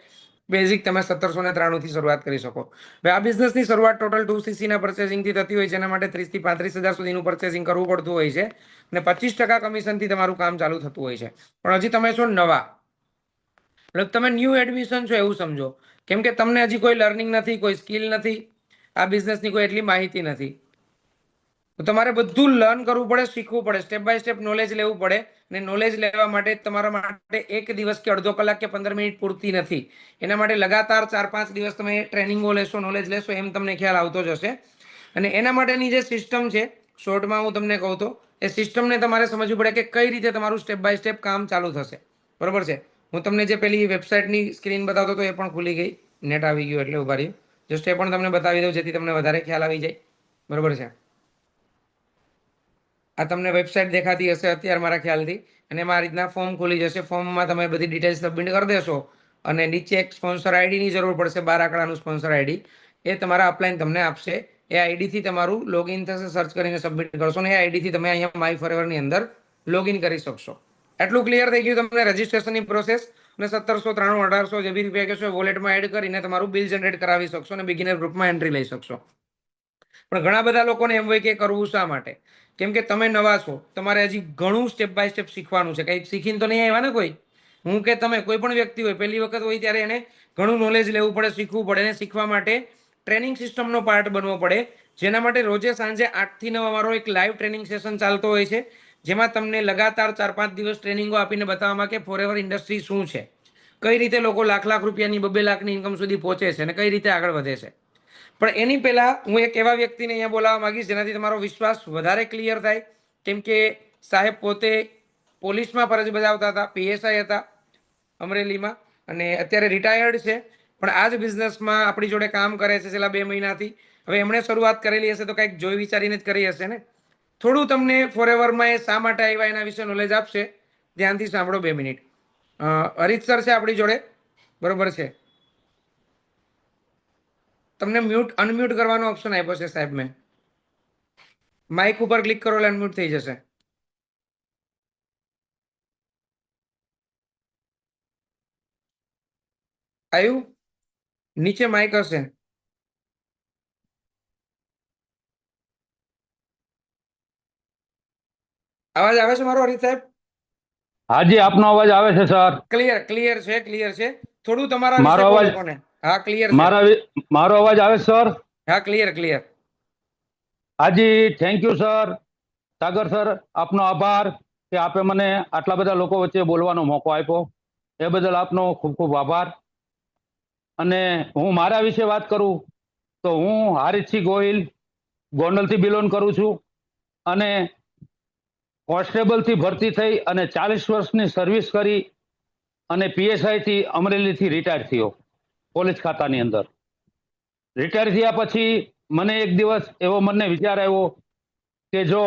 બેઝિક તમે 1793 થી શરૂઆત કરી શકો. હવે આ બિઝનેસની શરૂઆત ટોટલ 2cc ના પરચેસિંગથી થતી હોય છે. એના માટે 30 થી 35 હજાર સુધીનું પરચેસિંગ કરવું પડતું હોય છે અને 25% કમિશનથી તમારું કામ ચાલુ થતું હોય છે. પણ હજી તમે છો નવા, મતલબ તમે ન્યૂ એડમિશન છો એવું સમજો, કેમ કે તમને હજી કોઈ લર્નિંગ નથી, કોઈ સ્કિલ નથી, આ બિઝનેસની કોઈ એટલી માહિતી નથી. તો તમારે બધું લર્ન કરવું પડે, શીખવું પડે, સ્ટેપ બાય સ્ટેપ નોલેજ લેવું પડે. અને નોલેજ લેવા માટે તમારા માટે એક દિવસ કે અડધો કલાક કે 15 મિનિટ પૂરતી નથી. એના માટે લગાતાર 4-5 દિવસ તમે ટ્રેનિંગો લેશો, નોલેજ લેશો, એમ તમને ખ્યાલ આવતો જ હશે. અને એના માટેની જે સિસ્ટમ છે, શોર્ટમાં હું તમને કહું તો એ સિસ્ટમને તમારે સમજવું પડે કે કઈ રીતે તમારું સ્ટેપ બાય સ્ટેપ કામ ચાલુ થશે, બરોબર છે. હું તમને જે પેલી વેબસાઇટની સ્ક્રીન બતાવતો હતો એ પણ ખુલી ગઈ, નેટ આવી ગયું એટલે ઉભા રહ્યું. જસ્ટ એ પણ તમને બતાવી દઉં જેથી તમને વધારે ખ્યાલ આવી જાય, બરોબર છે. આ તમને વેબસાઇટ દેખાતી હશે અત્યારે મારા ખ્યાલથી, અને એમાં આ રીતના ફોર્મ ખુલી જશે. ફોર્મમાં તમે બધી ડિટેલ્સ સબમિટ કરી દેશો અને નીચે એક સ્પોન્સર આઈડીની જરૂર પડશે, 12 આંકડાનું સ્પોન્સર આઈડી. એ તમારા અપલાઈન તમને આપશે. એ આઈડીથી તમારું લોગિન થશે, સર્ચ કરીને સબમિટ કરશો ને એ આઈડીથી તમે અહીંયા માય ફોરએવરની અંદર લોગિન કરી શકશો. એટલું ક્લિયર થઈ ગયું તમને રજીસ્ટ્રેશનની પ્રોસેસ. અને 1793 1800 જે બી રૂપિયા કહેશો વોલેટમાં એડ કરીને તમારું બિલ જનરેટ કરાવી શકશો અને બિગિનર ગ્રુપમાં એન્ટ્રી લઈ શકશો. પણ ઘણા બધા લોકોને એમ હોય કે કરવું શા માટે? કેમ કે તમે નવા છો, તમારે હજી ઘણું સ્ટેપ બાય સ્ટેપ શીખવાનું છે. કંઈક શીખીને તો નહીં આવ્યા ને કોઈ. હું કે તમે કોઈ પણ વ્યક્તિ હોય, પહેલી વખત હોય ત્યારે એને ઘણું નોલેજ લેવું પડે, શીખવું પડે. અને શીખવા માટે ટ્રેનિંગ સિસ્ટમનો પાર્ટ બનવો પડે. જેના માટે રોજે સાંજે 8 થી 9 અમારો એક લાઈવ ટ્રેનિંગ સેશન ચાલતો હોય છે, જેમાં તમને લગાતાર 4-5 દિવસ ટ્રેનિંગો આપીને બતાવવામાં કે ફોરએવર ઇન્ડસ્ટ્રી શું છે. કઈ રીતે લોકો લાખ લાખ રૂપિયાની 2-2 લાખની ઇન્કમ સુધી પહોંચે છે અને કઈ રીતે આગળ વધે છે. પણ એની પહેલા હું એક એવા વ્યક્તિને અહીંયા બોલાવવા માંગીશ જેનાથી તમારો વિશ્વાસ વધારે ક્લિયર થાય. કેમ કે સાહેબ પોતે પોલીસમાં ફરજ બજાવતા હતા, PSI હતા અમરેલીમાં, અને અત્યારે રિટાયર્ડ છે. પણ આ જ બિઝનેસમાં આપણી જોડે કામ કરે છે છેલ્લા 2 મહિનાથી. હવે એમણે શરૂઆત કરેલી હશે તો કંઈક જોઈ વિચારીને જ કરી હશે ને. થોડું તમને ફોરએવરમાં એ શા માટે આવ્યા એના વિશે નોલેજ આપશે. ધ્યાનથી સાંભળો 2 મિનિટ. હરીશ સર છે આપણી જોડે, બરોબર છે. તમને મ્યુટ અનમ્યુટ કરવાનો ઓપ્શન આપ્યો છે સાહેબ મેં. માઇક ઉપર ક્લિક કરો એટલે અનમ્યુટ થઈ જશે. આવ્યું? નીચે માઇક હશે. અવાજ આવે છે મારો હરીશ સાહેબ? હાજી, આપનો અવાજ આવે છે સર. ક્લિયર ક્લિયર છે. થોડું તમારા મારો વિશે બોલો અવાજ કોને. હા ક્લિયર છે. મારો અવાજ આવે છે સર? હા ક્લિયર. હાજી, thank you sir. Sagar sir, આપનો આભાર કે આપે મને આટલા બધા લોકો વચ્ચે બોલવાનો મોકો આપ્યો. એ બદલ આપનો ખૂબ ખૂબ આભાર. અને હું મારા વિશે વાત કરું તો હું હારીતસિંહ ગોહિલ ગોંડલથી બિલોંગ કરું છું અને કોન્સ્ટેબલથી ભરતી થઈ અને 40 વર્ષની સર્વિસ કરી અને PSI થી અમરેલીથી રિટાયર થયો પોલીસ ખાતાની અંદર. રિટાયર થયા પછી મને એક દિવસ એવો મને વિચાર આવ્યો કે જો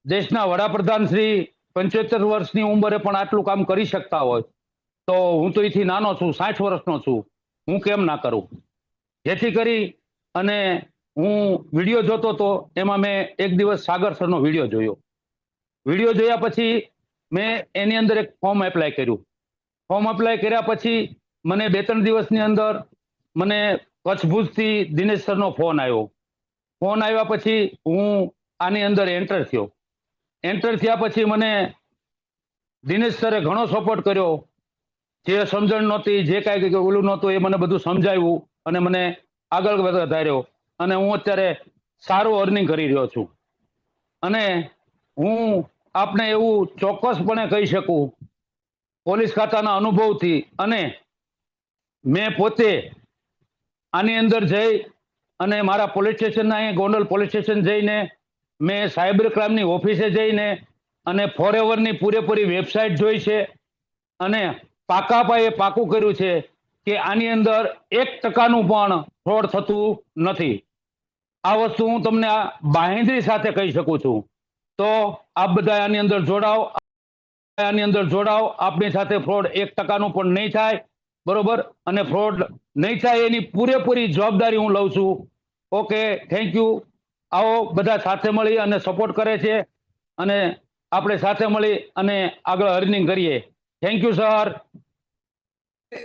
દેશના વડાપ્રધાન શ્રી 75 વર્ષની ઉંમરે પણ આટલું કામ કરી શકતા હોય તો હું તો એથી નાનો છું, 60 વર્ષનો છું, હું કેમ ના કરું. જેથી કરી અને હું વિડીયો જોતો હતો, એમાં મેં એક દિવસ સાગર સરનો વિડીયો જોયો. વિડીયો જોયા પછી મેં એની અંદર એક ફોર્મ એપ્લાય કર્યું. ફોર્મ એપ્લાય કર્યા પછી મને 2-3 દિવસની અંદર મને કચ્છ ભુજથી દિનેશ સરનો ફોન આવ્યો. ફોન આવ્યા પછી હું આની અંદર એન્ટર થયો. એન્ટર થયા પછી મને દિનેશ સરે ઘણો સપોર્ટ કર્યો. જે સમજણ નહોતી, જે કાંઈ ઓલું નહોતું, એ મને બધું સમજાવ્યું અને મને આગળ વધાર્યો. અને હું અત્યારે સારું અર્નિંગ કરી રહ્યો છું. અને હું આપને એવું ચોક્કસપણે કહી શકું પોલીસ ખાતાના અનુભવથી, અને મેં પોતે આની અંદર જઈ અને મારા પોલીસ સ્ટેશનના અહીં ગોંડલ પોલીસ સ્ટેશન જઈને મેં સાયબર ક્રાઇમની ઓફિસે જઈને અને ફોરએવરની પૂરેપૂરી વેબસાઇટ જોઈ છે અને પાકા પાયે પાકું કર્યું છે કે આની અંદર 1% પણ ફ્રોડ થતું નથી. આ વસ્તુ હું તમને આ બાંહેધરી સાથે કહી શકું છું. તો આપ બધા આની અંદર જોડાઓ. આપની સાથે ફ્રોડ 1%નું પણ નહીં થાય, બરોબર? અને ફ્રોડ નહીં થાય એની પૂરેપૂરી જવાબદારી હું લઉં છું. Okay, thank you. આવો બધા સાથે મળી અને સપોર્ટ કરે છે અને આપણે સાથે મળી અને આગળ અર્નિંગ કરીએ. Thank you sir.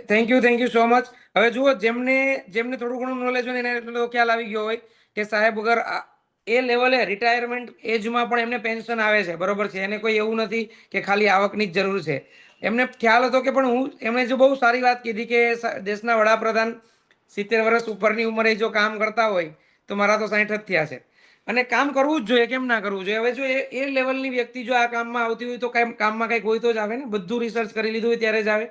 Thank you so much. હવે જુઓ, જેમને થોડું ઘણું નોલેજ હોય એને એટલો ખ્યાલ આવી ગયો હોય કે સાહેબ વગર એ લેવલે રિટાયરમેન્ટ એજમાં પણ એમને પેન્શન આવે છે, બરોબર છે. એને કોઈ એવું નથી કે ખાલી આવકની જ જરૂર છે. એમને ખ્યાલ હતો કે પણ એમણે જો બહુ સારી વાત કીધી કે દેશના વડાપ્રધાન 70 વર્ષ ઉપરની ઉંમરે જો કામ કરતા હોય તો મારા તો 60 જ થયા છે અને કામ કરવું જ જોઈએ. કેમ ના કરવું જોઈએ? હવે જો એ લેવલની વ્યક્તિ જો આ કામમાં આવતી હોય તો કામમાં કંઈક હોય તો જ આવે ને. બધું રિસર્ચ કરી લીધું હોય ત્યારે જ આવે.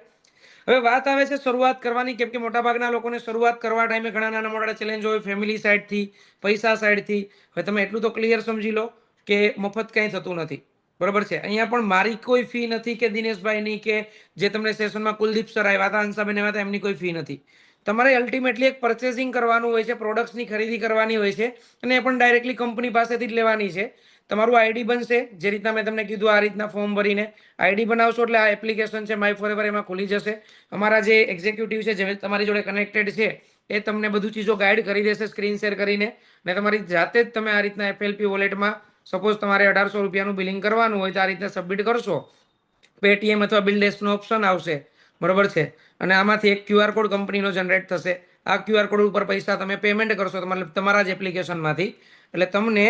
હવે વાત આવે છે શરૂઆત કરવાની. કેમ કે મોટાભાગના લોકોને શરૂઆત કરવા ટાઈમે ઘણા નાના મોટા ચેલેન્જ હોય, ફેમિલી સાઈડથી, પૈસા સાઈડથી. હવે તમે એટલું તો ક્લિયર સમજી લો કે મફત કંઈ થતું નથી, બરોબર છે. અહીંયા પણ મારી કોઈ ફી નથી કે દિનેશભાઈની, કે જે તમને સેશનમાં કુલદીપ સર આવ્યા હતા, હંસાબેન આવ્યા હતા, એમની કોઈ ફી નથી. તમારે અલ્ટિમેટલી એક પરચેસિંગ કરવાનું હોય છે, પ્રોડક્ટ્સની ખરીદી કરવાની હોય છે અને એ પણ ડાયરેક્ટલી કંપની પાસેથી જ લેવાની છે. તમારું આઈડી બનશે જે રીતના મેં તમને કીધું, આ રીતના ફોર્મ ભરીને આઈડી બનાવશો એટલે આ એપ્લિકેશન છે માય ફોરએવર, એમાં ખુલી જશે. અમારા જે એક્ઝિક્યુટિવ છે જે તમારી જોડે કનેક્ટેડ છે એ તમને બધું ચીજો ગાઈડ કરી દેશે સ્ક્રીન શેર કરીને. ને તમારી જાતે જ તમે આ રીતના FLP વોલેટમાં સપોઝ તમારે 1800 રૂપિયાનું બિલિંગ કરવાનું હોય તો આ રીતના સબમિટ કરશો. પેટીએમ અથવા બિલ ડેશનો ઓપ્શન આવશે, બરોબર છે. અને આમાંથી એક QR કોડ કંપનીનો જનરેટ થશે. આ QR કોડ ઉપર પૈસા તમે પેમેન્ટ કરશો મતલબ તમારા જ એપ્લિકેશનમાંથી, એટલે તમને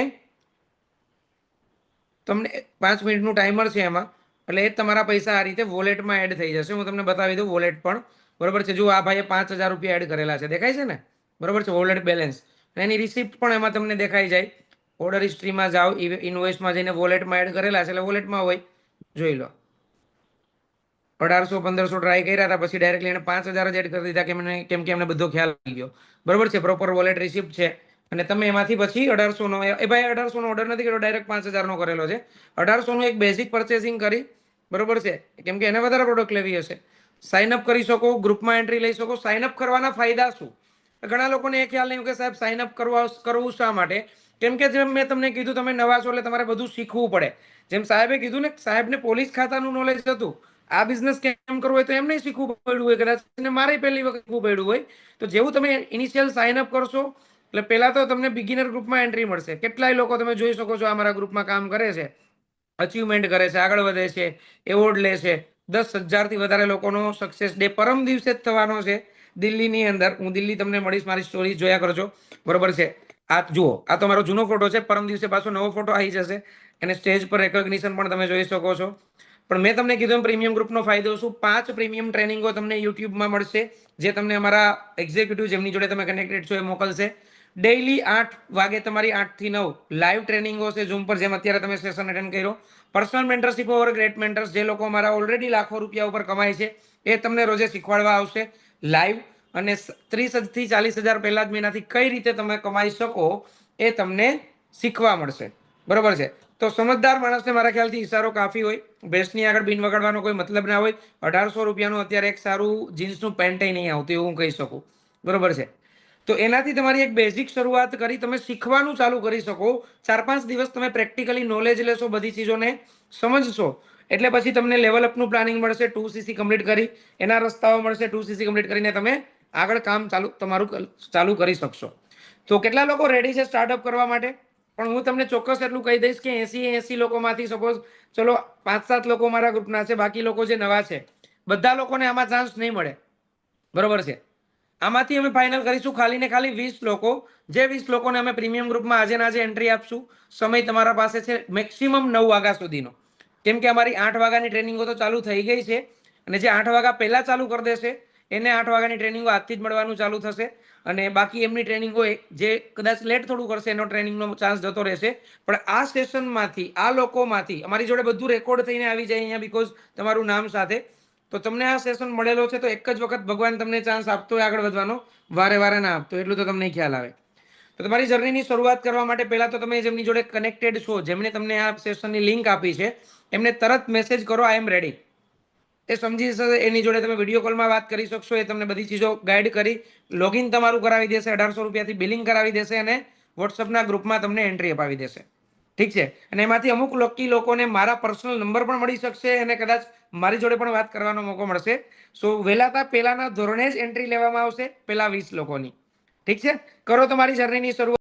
5 મિનિટનું ટાઈમર છે એમાં, એટલે એ તમારા પૈસા આ રીતે વોલેટમાં એડ થઈ જશે. હું તમને બતાવી દઉં વોલેટ પણ, બરોબર છે. જો આ ભાઈએ 5000 રૂપિયા એડ કરેલા છે, દેખાય છે ને, બરોબર છે, વોલેટ બેલેન્સ. એની રિસિપ્ટ પણ એમાં તમને દેખાઈ જાય. ઓર્ડર હિસ્ટ્રીમાં જાઓ, ઇન્વોઇસમાં જઈને વોલેટમાં એડ કરેલા છે એટલે વોલેટમાં હોય, જોઈ લો. 1800-1500 ટ્રાય કર્યા હતા, પછી ડાયરેક્ટલી એને 5000 જ એડ કરી દીધા કેમ કે એમને બધો ખ્યાલ આવી ગયો. બરોબર છે, પ્રોપર વોલેટ રિસિપ્ટ છે. અને તમે એમાંથી પછી 1800 નો ભાઈ 1800 નો ઓર્ડર નથી કર્યો, ડાયરેક્ટ 5000 નો કરેલો છે. 1800 નું એક બેઝિક પરચેસિંગ કરી, બરોબર છે, કેમ કે એને વધારે પ્રોડક્ટ લેવી હશે. સાઇન અપ કરી શકો, ગ્રુપમાં એન્ટ્રી લઈ શકો. સાઇન અપ કરવાના ફાયદા શું? ઘણા લોકોને એ ખ્યાલ નહીં કે સાહેબ સાઇન અપ કરવું શા માટે? કેમ કે જેમ મેં તમને કીધું, તમે નવા છો એટલે તમારે બધું શીખવું પડે. જેમ સાહેબે કીધું ને, સાહેબને પોલીસ ખાતાનું નોલેજ હતું, આ બિઝનેસ કેમ કરવો હોય તો એમ નહીં શીખવું પડ્યું હોય, કદાચ મારે પહેલી વખત શીખવું પડ્યું હોય. તો જેવું તમે ઇનિશિયલ સાઇન અપ કરશો એટલે પહેલા તો તમને બિગિનર ગ્રુપમાં એન્ટ્રી મળશે. કેટલાય લોકો તમે જોઈ શકો છો અમારા ગ્રુપમાં કામ કરે છે, અચીવમેન્ટ કરે છે, આગળ વધે છે, એવોર્ડ લે છે. 10,000 થી વધારે લોકોનો સક્સેસ ડે પરમ દિવસે જ થવાનો છે દિલ્હીની અંદર. હું દિલ્હી તમને મળીશ, મારી સ્ટોરી જોયા કરજો, બરોબર છે. આ જુઓ, આ તો મારો જૂનો ફોટો છે. પરમ દિવસે પાછો નવો ફોટો આવી જશે અને સ્ટેજ પર રેકોગ્નિશન પણ તમે જોઈ શકો છો. પણ મેં તમને કીધું પ્રીમિયમ ગ્રુપનો ફાયદો શું? 5 પ્રીમિયમ ટ્રેનિંગો તમને યુટ્યુબમાં મળશે, જે તમને અમારા એક્ઝિક્યુટિવ જેમની જોડે તમે કનેક્ટેડ છો એ મોકલશે. ડેઈલી 8 વાગે તમારી 8 થી 9 લાઈવ ટ્રેનિંગો છે ઝૂમ પર, જેમ અત્યારે તમે સેશન અટેન્ડ કર્યો. Personal mentorship over great mentors, જે લોકો અમારા ઓલરેડી લાખો રૂપિયા ઉપર કમાય છે, એ તમને રોજે શીખવાડવા આવશે લાઈવ. અને 30 થી 40,000 પહેલા જ મહિનાથી કઈ રીતે તમે કમાઈ શકો એ તમને શીખવા મળશે, બરોબર છે. તો સમજદાર માણસને મારા ખ્યાલથી ઈશારો કાફી હોય. ભેંસની આગળ બીન વગાડવાનો કોઈ મતલબ ના હોય. 1800 રૂપિયાનું અત્યારે એક સારું જીન્સનું પેન્ટ નહીં આવતું, એવું હું કહી શકું, બરોબર છે. તો એનાથી તમારી એક બેઝિક શરૂઆત કરી તમે શીખવાનું ચાલુ કરી શકો. 4-5 દિવસ તમે પ્રેક્ટિકલી નોલેજ લેશો, બધી ચીજોને સમજશો, એટલે પછી તમને લેવલ અપનું પ્લાનિંગ મળશે. 2cc કમ્પ્લીટ કરી એના રસ્તાઓ મળશે. 2cc કમ્પ્લીટ કરીને તમે આગળ કામ તમારું ચાલુ કરી શકશો. તો કેટલા લોકો રેડી છે સ્ટાર્ટઅપ કરવા માટે? પણ હું તમને ચોક્કસ એટલું કહી દઈશ કે 80 લોકોમાંથી સપોઝ ચલો 5-7 લોકો મારા ગ્રુપના છે, બાકી લોકો જે નવા છે બધા લોકોને આમાં ચાન્સ નહીં મળે, બરોબર છે. આમાંથી અમે ફાઇનલ કરીશું ખાલી ને ખાલી 20 લોકો. જે 20 લોકોને અમે પ્રીમિયમ ગ્રુપમાં આજે એન્ટ્રી આપશું. સમય તમારા પાસે છે મેક્સિમમ 9 વાગ્યા સુધીનો, કેમ કે અમારી 8 વાગ્યાની ટ્રેનિંગો તો ચાલુ થઈ ગઈ છે. અને જે 8 વાગ્યા પહેલા ચાલુ કરી દેશે એને 8 વાગ્યાની ટ્રેનિંગો આજથી જ મળવાનું ચાલુ થશે. અને બાકી એમની ટ્રેનિંગો જે કદાચ લેટ થોડું કરશે એનો ટ્રેનિંગનો ચાન્સ જતો રહેશે. પણ આ સેશનમાંથી, આ લોકોમાંથી અમારી જોડે બધું રેકોર્ડ થઈને આવી જાય અહીંયા, બીકોઝ તમારું નામ સાથે. તો તમને આ સેશન મળેલો છે તો એક જ વખત ભગવાન તમને ચાન્સ આપતો હોય આગળ વધવાનો, વારે વારે ના આપતો, એટલું તો તમને ખ્યાલ આવે. તો તમારી જર્નીની શરૂઆત કરવા માટે પહેલા તો તમે જેમની જોડે કનેક્ટેડ છો, જેમને તમને આ સેશનની લિંક આપી છે, એમને તરત મેસેજ કરો આઈ એમ રેડી. એ સમજી જશે, એની જોડે તમે વિડીયો કોલમાં વાત કરી શકશો. એ તમને બધી ચીજો ગાઈડ કરી લોગિન તમારું કરાવી દેશે, 1800 રૂપિયાથી બિલિંગ કરાવી દેશે અને વોટ્સઅપના ગ્રુપમાં તમને એન્ટ્રી અપાવી દેશે. ઠીક છે. અને એમાંથી અમુક લકી લોકોને મારા પર્સનલ નંબર પણ મળી શકશે અને કદાચ મારી જોડે પણ વાત કરવાનો મોકો મળશે. સો વહેલા પહેલાના ધોરણે જ એન્ટ્રી લેવામાં આવશે, પહેલા 20 લોકોની. ઠીક છે. કરો તમારી જર્નીની શરૂઆત.